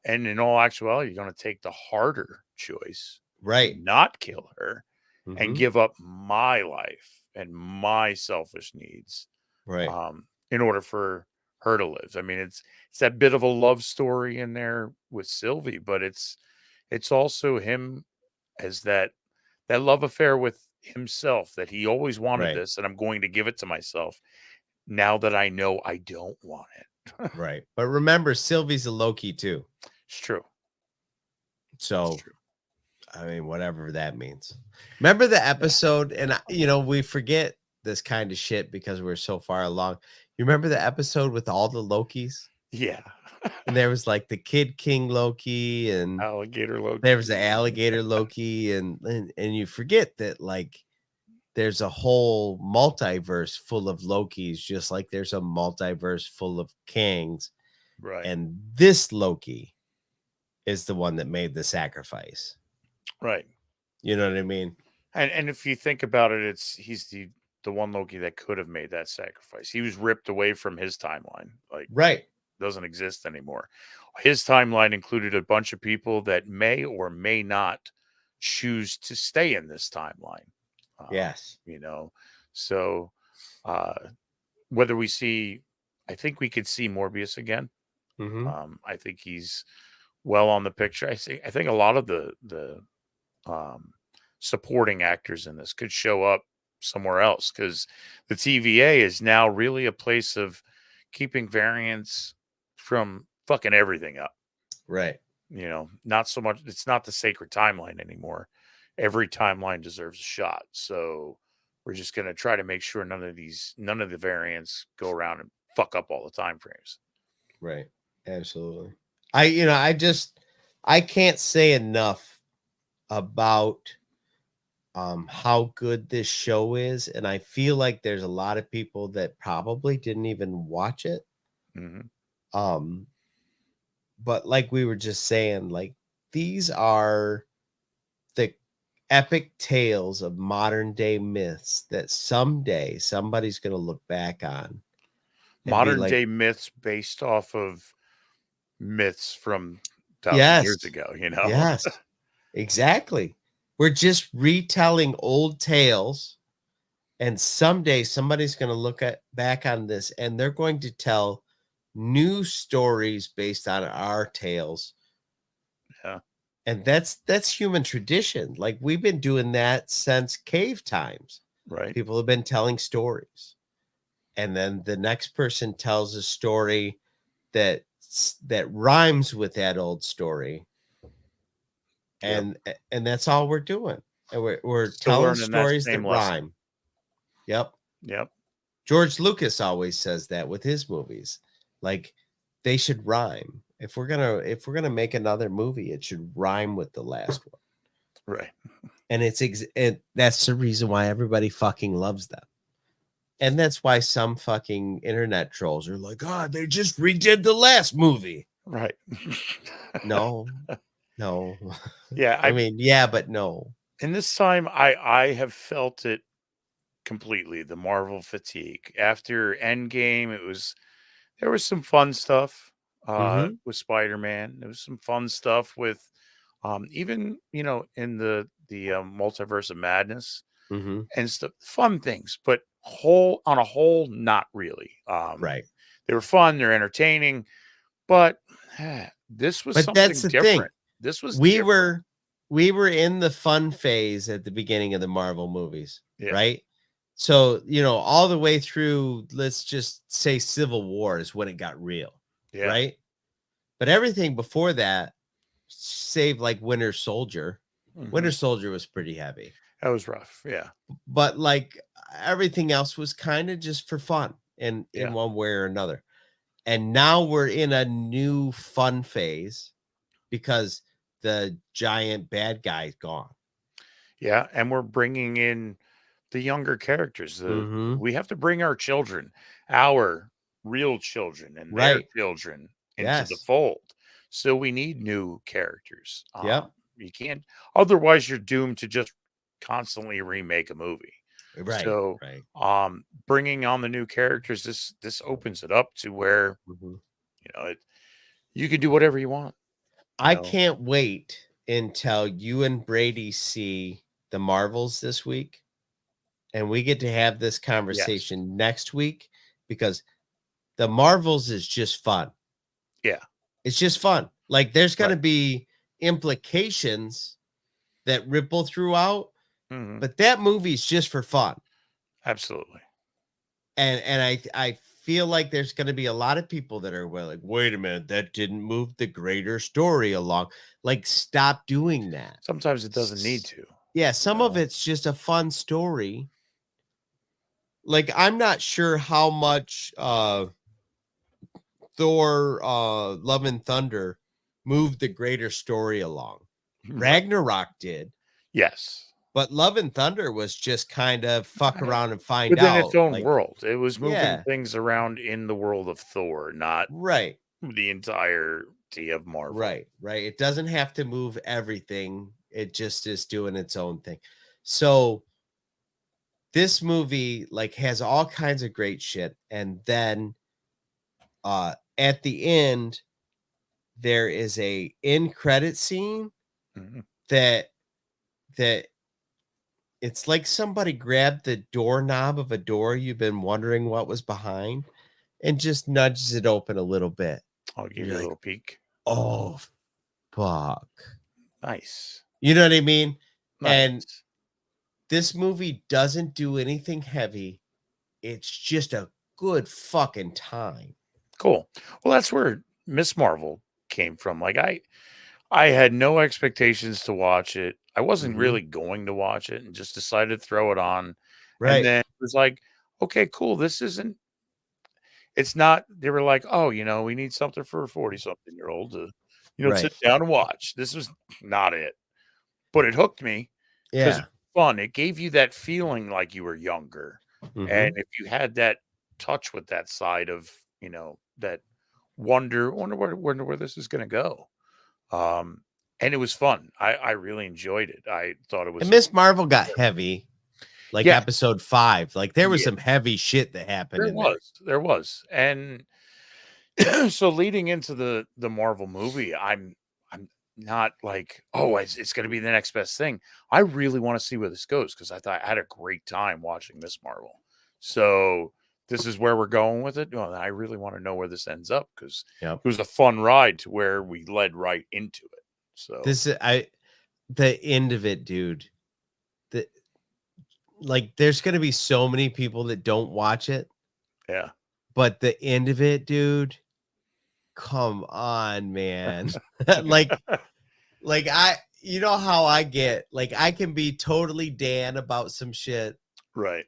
And in all actuality, you're going to take the harder choice, right? Not kill her and give up my life and my selfish needs, right? In order for her to live. I mean, it's that bit of a love story in there with Sylvie, but it's also him as that love affair with himself, that he always wanted this, and I'm going to give it to myself now that I know I don't want it. Right. But remember, Sylvie's a Loki too. It's true. So, I mean, whatever that means. Remember the episode, and we forget this kind of shit because we're so far along. You remember the episode with all the Lokis? Yeah. And there was like the Kid King Loki, and Alligator Loki. there was the alligator Loki, and you forget that like there's a whole multiverse full of Lokis, just like there's a multiverse full of Kangs. Right. And this Loki is the one that made the sacrifice. Right. You know what I mean? And if you think about it, he's the one Loki that could have made that sacrifice. He was ripped away from his timeline. Like, right. Doesn't exist anymore. His timeline included a bunch of people that may or may not choose to stay in this timeline. Yes. So whether we see, I think we could see Morbius again. Mm-hmm. I think he's well on the picture. I think a lot of the supporting actors in this could show up somewhere else, because the TVA is now really a place of keeping variants from fucking everything up. Right. Not so much. It's not the sacred timeline anymore. Every timeline deserves a shot. So we're just going to try to make sure none of the variants go around and fuck up all the time frames. Right. Absolutely. I can't say enough about how good this show is. And I feel like there's a lot of people that probably didn't even watch it. Mm-hmm. But like we were just saying, like, these are the epic tales of modern day myths that someday somebody's going to look back on. Modern day myths based off of myths from 1,000 years ago, Yes, exactly. We're just retelling old tales. And someday somebody's going to look back on this, and they're going to tell new stories based on our tales. Yeah. And that's human tradition. Like, we've been doing that since cave times. Right. People have been telling stories. And then the next person tells a story that rhymes with that old story. And that's all we're doing. And we're telling stories that rhyme. Yep. George Lucas always says that with his movies. Like, they should rhyme. If we're gonna make another movie, it should rhyme with the last one. Right. And and that's the reason why everybody fucking loves them. And that's why some fucking internet trolls are like, they just redid the last movie. Right. No. Yeah. I mean, yeah, but no. And this time I have felt it completely, the Marvel fatigue. After Endgame, there was some fun stuff with Spider-Man. There was some fun stuff with even in the Multiverse of Madness and stuff, fun things, but on a whole, not really. Right. They were fun, they're entertaining, but this was something that's the different. thing. This was we were in the fun phase at the beginning of the Marvel movies, right? So, all the way through, let's just say Civil War is when it got real, right? But everything before that, save like Winter Soldier. Winter Soldier was pretty heavy. That was rough, yeah. But like everything else was kind of just for fun in one way or another. And now we're in a new fun phase because the giant bad guy's gone. Yeah, and we're bringing in the younger characters. We have to bring our children, our real children, and their children into the fold. So we need new characters. You can't, otherwise you're doomed to just constantly remake a movie. Right. So, bringing on the new characters, this opens it up to where you can do whatever you want. I can't wait until you and Brady see the Marvels this week, and we get to have this conversation next week, because the Marvels is just fun. Yeah. It's just fun. Like, there's going to be implications that ripple throughout, but that movie's just for fun. Absolutely. And I feel like there's going to be a lot of people that are like, wait a minute, that didn't move the greater story along. Like, stop doing that. Sometimes it doesn't need to. Yeah, some of it's just a fun story. Like, I'm not sure how much Thor Love and Thunder moved the greater story along. Ragnarok did. Yes. But Love and Thunder was just kind of fuck around and find Within out. its own like, world. It was moving Yeah. things around in the world of Thor, not Right. the entirety of Marvel. Right. It doesn't have to move everything. It just is doing its own thing. So this movie like has all kinds of great shit. And then at the end, there is a end credit scene that it's like somebody grabbed the doorknob of a door you've been wondering what was behind and just nudges it open a little bit. I'll give you a little peek. Oh, fuck. Nice. You know what I mean? Nice. And this movie doesn't do anything heavy. It's just a good fucking time. Cool. Well, that's where Miss Marvel came from. Like I had no expectations to watch it. I wasn't really going to watch it and just decided to throw it on. Right. And then it was like, okay, cool. It's not, they were like, oh, we need something for a 40-something-year-old to, sit down and watch. This was not it. But it hooked me. Yeah. It was fun. It gave you that feeling like you were younger. And if you had that touch with that side of, that wonder where this is going to go. And it was fun. I really enjoyed it. I thought it was. And Miss Marvel got heavy, like episode 5. Like there was some heavy shit that happened. There was, and so leading into the Marvel movie, I'm not like, oh, it's going to be the next best thing. I really want to see where this goes because I thought I had a great time watching Miss Marvel. So this is where we're going with it. Well, I really want to know where this ends up because it was a fun ride to where we led right into it. So the end of it, dude. There's gonna be so many people that don't watch it. Yeah. But the end of it, dude. Come on, man. You know how I get, like, I can be totally Dan about some shit. Right.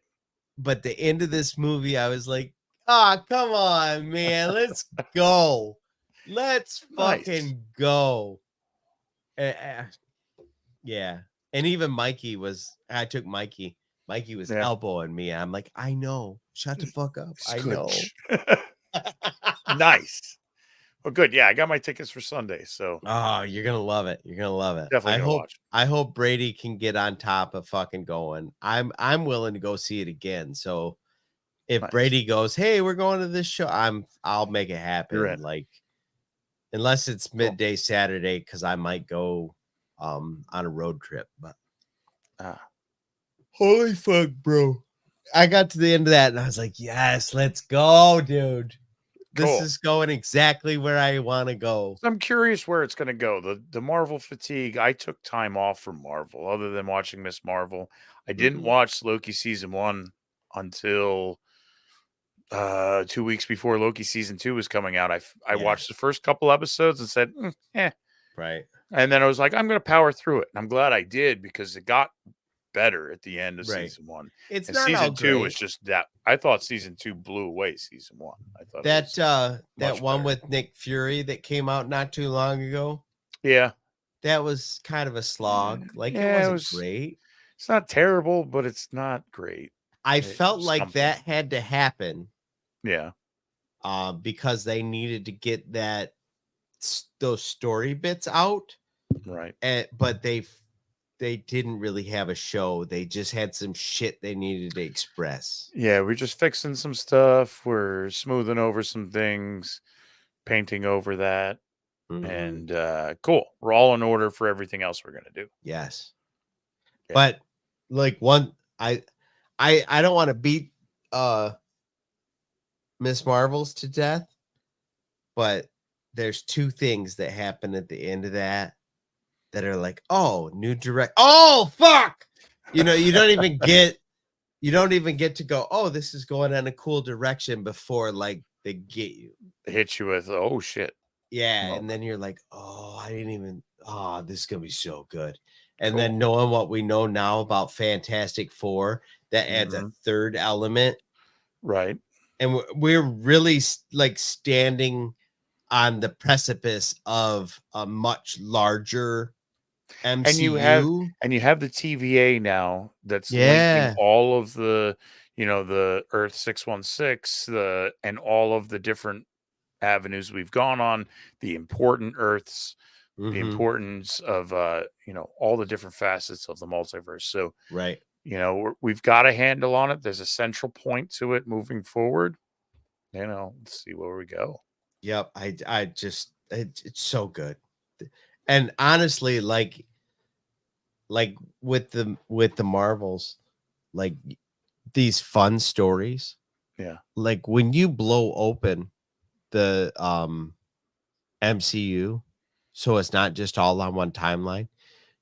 But the end of this movie, I was like, come on, man. Let's go. Let's fucking go. Yeah. And even Mikey was elbowing me. I'm like, I know. Shut the fuck up. I know. Nice. Well, good. Yeah, I got my tickets for Sunday. So you're gonna love it. You're gonna love it. Definitely I hope Brady can get on top of fucking going. I'm willing to go see it again. So if Brady goes, hey, we're going to this show, I'll make it happen. Like, unless it's midday Saturday, because I might go on a road trip. But holy fuck, bro. I got to the end of that and I was like, yes, let's go, dude. This is going exactly where I want to go. I'm curious where it's going to go. The Marvel fatigue. I took time off from Marvel other than watching Miss Marvel. I didn't watch Loki season 1 until 2 weeks before Loki season 2 was coming out. I watched the first couple episodes and said, Right. And then I was like, I'm going to power through it. And I'm glad I did because it got better at the end of season 1. It's and not season 2 was just that. I thought season 2 blew away season 1. I thought that one better. With Nick Fury that came out not too long ago. Yeah. That was kind of a slog. Like it wasn't great. It's not terrible, but it's not great. I felt like that had to happen. Yeah. Because they needed to get those story bits out. Right. But they didn't really have a show. They just had some shit they needed to express. Yeah, we're just fixing some stuff. We're smoothing over some things, painting over that. And cool. We're all in order for everything else we're going to do. Yes. Yeah. But like I don't want to beat Miss Marvel's to death, but there's 2 things that happen at the end of that are like, oh, new direct. Oh, fuck. You don't even get You don't even get to go, oh, this is going in a cool direction before like they get you. They hit you with, oh shit. Yeah. No. And then you're like, oh, I didn't even, oh, this is gonna be so good. And Cool. then knowing what we know now about Fantastic Four, that adds a third element. Right. And we're really like standing on the precipice of a much larger MCU. And you have the TVA now that's Yeah. linking all of the, the Earth 616, and all of the different avenues we've gone on, the important Earths, the importance of all the different facets of the multiverse. So right. We've got a handle on it. There's a central point to it moving forward. Let's see where we go. Yep. I just it's so good. And honestly, like with the Marvels, like these fun stories. Yeah. Like when you blow open the MCU, so it's not just all on one timeline,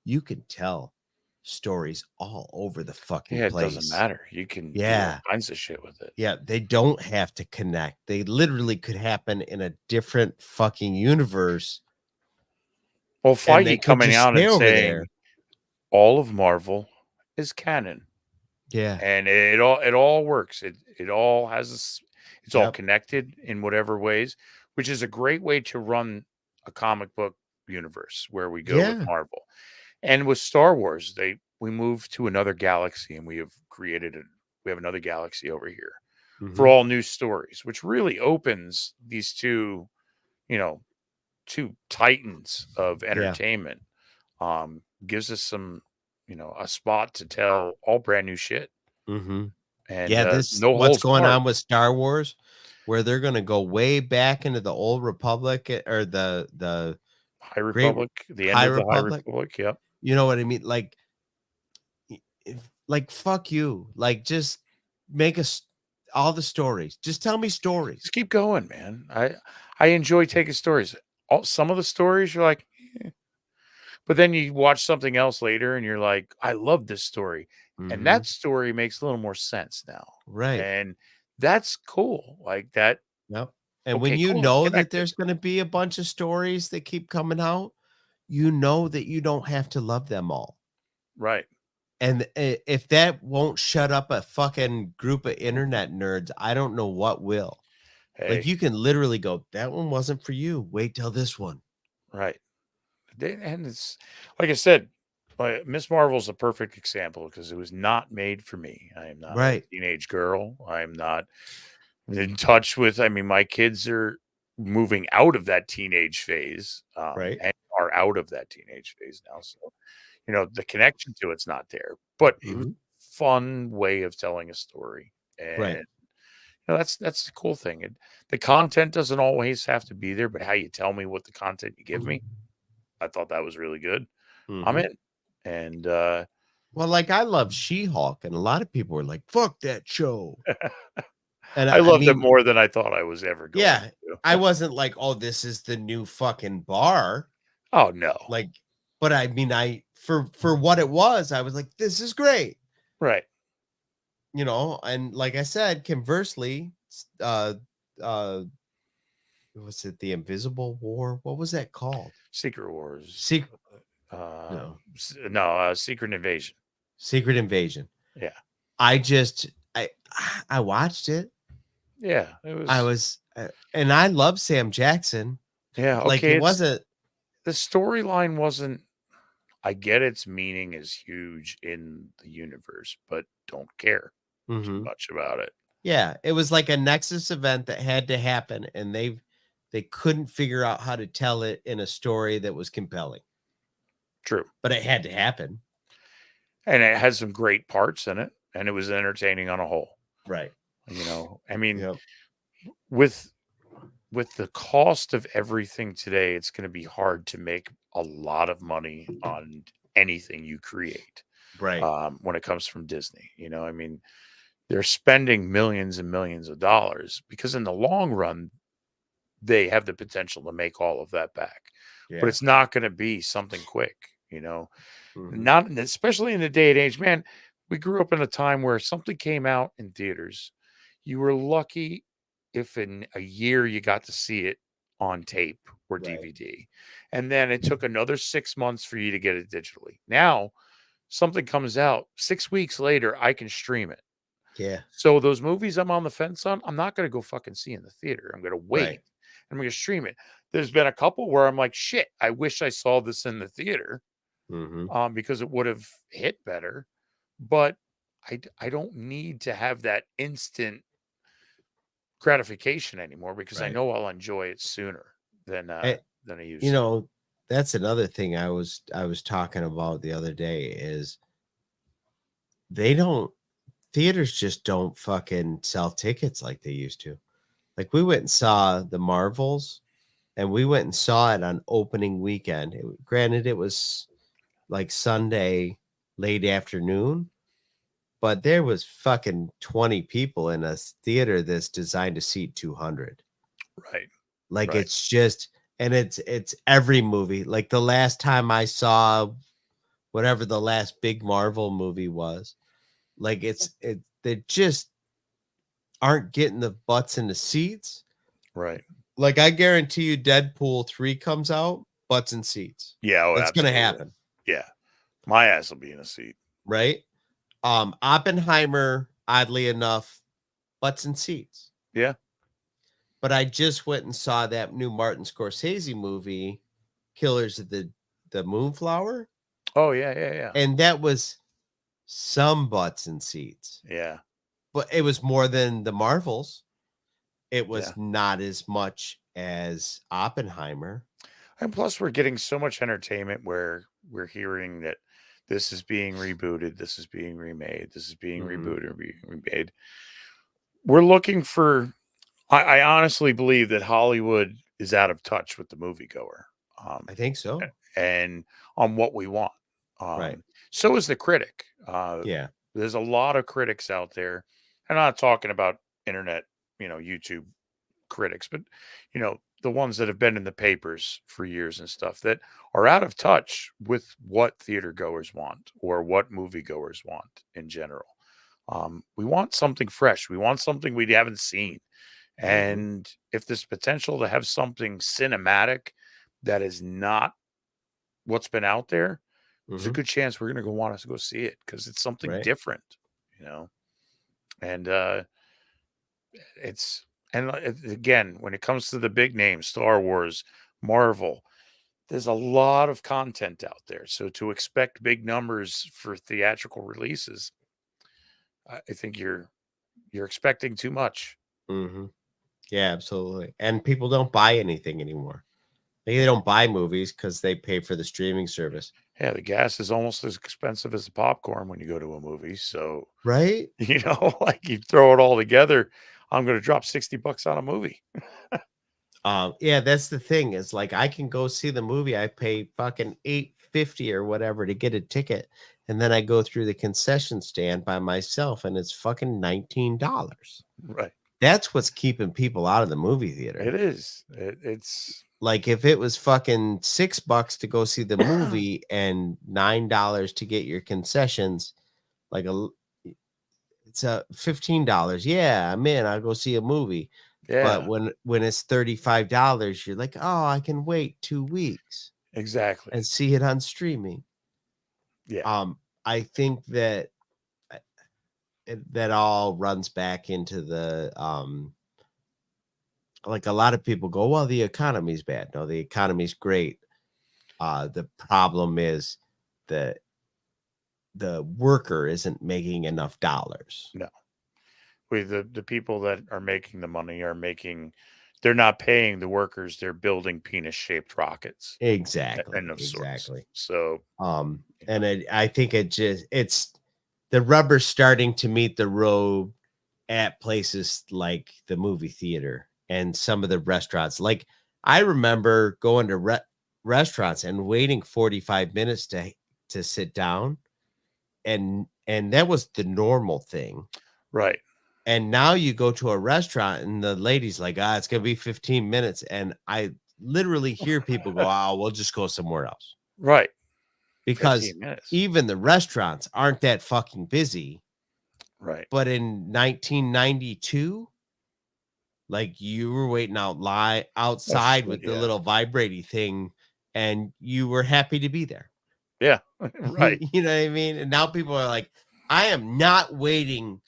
you can tell stories all over the fucking place. It doesn't matter. You can do all kinds of shit with it. Yeah, they don't have to connect. They literally could happen in a different fucking universe. Well, Feige coming out and saying all of Marvel is canon. Yeah. And it all works. It all has it's all connected in whatever ways, which is a great way to run a comic book universe where we go with Marvel. And with Star Wars, we moved to another galaxy, and we have another galaxy over here for all new stories, which really opens these two titans of entertainment. Gives us some, a spot to tell all brand new shit. And this what's going on with Star Wars, where they're going to go way back into the old Republic or the High Republic, the end of the High Republic. Yep. You know what I mean? Like fuck you. Like just make us all the stories. Just tell me stories. Just keep going, man. I enjoy taking stories. Some of the stories you're like, but then you watch something else later and you're like, I love this story. And that story makes a little more sense now. Right. And that's cool. Like that. Yep. And when you know that there's going to be a bunch of stories that keep coming out, you know that you don't have to love them all. Right. And if that won't shut up a fucking group of internet nerds, I don't know what will. Hey. Like you can literally go, that one wasn't for you. Wait till this one. Right. And it's like I said, Miss Marvel's a perfect example because it was not made for me. I am not a teenage girl. I'm not in touch with. I mean, my kids are moving out of that teenage phase, and are out of that teenage phase now. So, the connection to it's not there. But it was a fun way of telling a story, and that's the cool thing. The content doesn't always have to be there, but how you tell me what the content you give me. I thought that was really good. I'm in. And well, like I love She-Hulk, and a lot of people were like, fuck that show. And I loved it more than I thought I was ever going to. I wasn't like, oh, this is the new fucking bar. Oh no. Like, but I mean, for what it was, I was like, this is great. Right. And like I said, conversely, was it the Invisible War? What was that called? Secret Wars. Secret Invasion. Secret Invasion. Yeah. I watched it. Yeah. And I love Sam Jackson. Yeah. Okay. Like it wasn't. The storyline wasn't. I get its meaning is huge in the universe, but don't care too much about it. Yeah. It was like a Nexus event that had to happen, and they couldn't figure out how to tell it in a story that was compelling. True. But it had to happen. And it had some great parts in it, and it was entertaining on a whole. Right. I mean, with the cost of everything today, it's going to be hard to make a lot of money on anything you create. Right. When it comes from Disney, I mean, they're spending millions and millions of dollars because in the long run, they have the potential to make all of that back. Yeah. But it's not going to be something quick, not especially in the day and age, man. we grew up in a time where something came out in theaters. You were lucky if in a year you got to see it on tape or Right. DVD. And then it took another 6 months for you to get it digitally. Now, something comes out 6 weeks later, I can stream it. Yeah. So those movies I'm on the fence on, I'm not going to go fucking see in the theater. I'm going to wait. Right. I'm going to stream it. There's been a couple where I'm like, shit, I wish I saw this in the theater because it would have hit better. But I don't need to have that instant gratification anymore because I Right. know I'll enjoy it sooner than I used You to. know, that's another thing I was talking about the other day is theaters just don't fucking sell tickets like they used to. Like we went and saw the Marvels and we went and saw it on opening weekend. Granted, it was like Sunday late afternoon, but there was fucking 20 people in a theater that's designed to seat 200. Right. Like Right. it's just, and it's every movie. Like the last time I saw whatever the last big Marvel movie was, like they just aren't getting the butts in the seats. Right. Like I guarantee you Deadpool 3 comes out, butts in seats. Yeah. Oh, That's going to absolutely. happen. Yeah. My ass will be in a seat. Right. Oppenheimer, oddly enough, butts in seats. Yeah. But I just went and saw that new Martin Scorsese movie, Killers of the Moonflower. Oh, yeah, yeah, yeah. And that was some butts in seats. Yeah. But it was more than the Marvels. It was not as much as Oppenheimer. And plus, we're getting so much entertainment where we're hearing that this is being rebooted, this is being remade, this is being rebooted, remade. We're looking for. I honestly believe that Hollywood is out of touch with the moviegoer. I think so. And on what we want. Right. So is the critic. Yeah. There's a lot of critics out there. I'm not talking about internet, YouTube critics, but, the ones that have been in the papers for years and stuff that are out of touch with what theater goers want or what moviegoers want in general. We want something fresh. We want something we haven't seen. And if there's potential to have something cinematic that is not what's been out there, there's a good chance we're going to want us to go see it because it's something different, and again, when it comes to the big names, Star Wars, Marvel, there's a lot of content out there. So to expect big numbers for theatrical releases, I think you're expecting too much. Yeah, absolutely. And people don't buy anything anymore. They don't buy movies because they pay for the streaming service. Yeah, the gas is almost as expensive as the popcorn when you go to a movie. So, right? Like you throw it all together, I'm going to drop $60 on a movie. Yeah, that's the thing is like I can go see the movie. I pay fucking $8.50 or whatever to get a ticket. And then I go through the concession stand by myself and it's fucking $19. Right. That's what's keeping people out of the movie theater. It is. It's like if it was fucking $6 to go see the movie and $9 to get your concessions, like it's a $15. Yeah, I'm in. I'll go see a movie. Yeah. But when it's $35, you're like, oh, I can wait 2 weeks. Exactly. And see it on streaming. Yeah. I think that that all runs back into the like a lot of people go, well, the economy's bad. No, the economy's great. The problem is that the worker isn't making enough dollars. No. The people that are making the money they're not paying the workers, they're building penis-shaped rockets. Exactly. And of exactly. Sorts. So and I think it's the rubber's starting to meet the road at places like the movie theater and some of the restaurants. Like I remember going to restaurants and waiting 45 minutes to sit down. And that was the normal thing. Right. And now you go to a restaurant and the lady's like, it's going to be 15 minutes. And I literally hear people go, we'll just go somewhere else. Right. because 15 minutes. even the restaurants aren't that fucking busy. Right. But in 1992, like you were waiting outside with the little vibrating thing, and you were happy to be there. Yeah. Right. You know what I mean? And now people are like, I am not waiting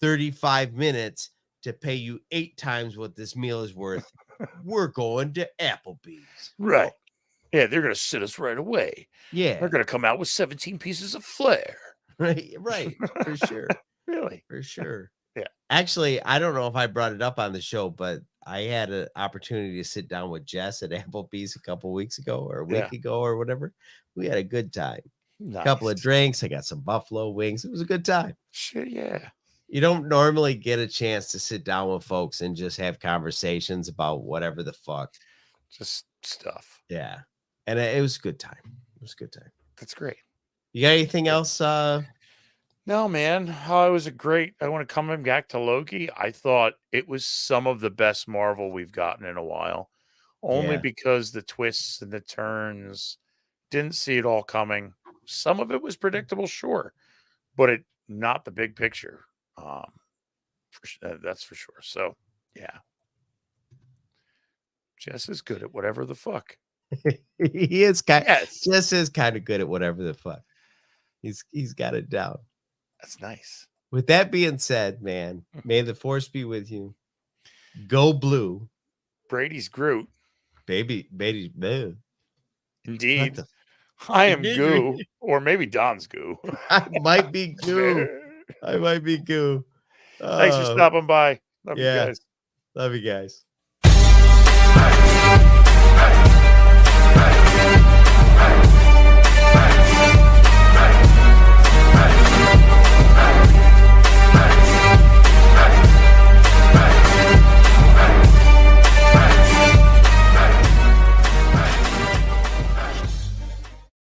35 minutes to pay you 8 times what this meal is worth. We're going to Applebee's. Right. Yeah, they're gonna sit us right away. Yeah. They're gonna come out with 17 pieces of flair. Right. For sure. Really? For sure. Yeah. Actually, I don't know if I brought it up on the show, but I had an opportunity to sit down with Jess at Applebee's a couple weeks ago or a week ago or whatever. We had a good time. Nice. Couple of drinks. I got some buffalo wings. It was a good time. Shit, yeah. You don't normally get a chance to sit down with folks and just have conversations about whatever the fuck. Just stuff. Yeah. And it was a good time. It was a good time. That's great. You got anything else? No, man. It was a great. I want to come back to Loki. I thought it was some of the best Marvel we've gotten in a while. Only because the twists and the turns, didn't see it all coming. Some of it was predictable, sure, but not the big picture. That's for sure. So, yeah. Jess is good at whatever the fuck. He is kind. Yes. Jess is kind of good at whatever the fuck. He's got it down. That's nice. With that being said, man, may the force be with you. Go blue. Brady's Groot. Baby, boo. Indeed. I am goo, or maybe Don's goo. I might be goo. I might be goo. Thanks for stopping by. Love you guys. Love you guys.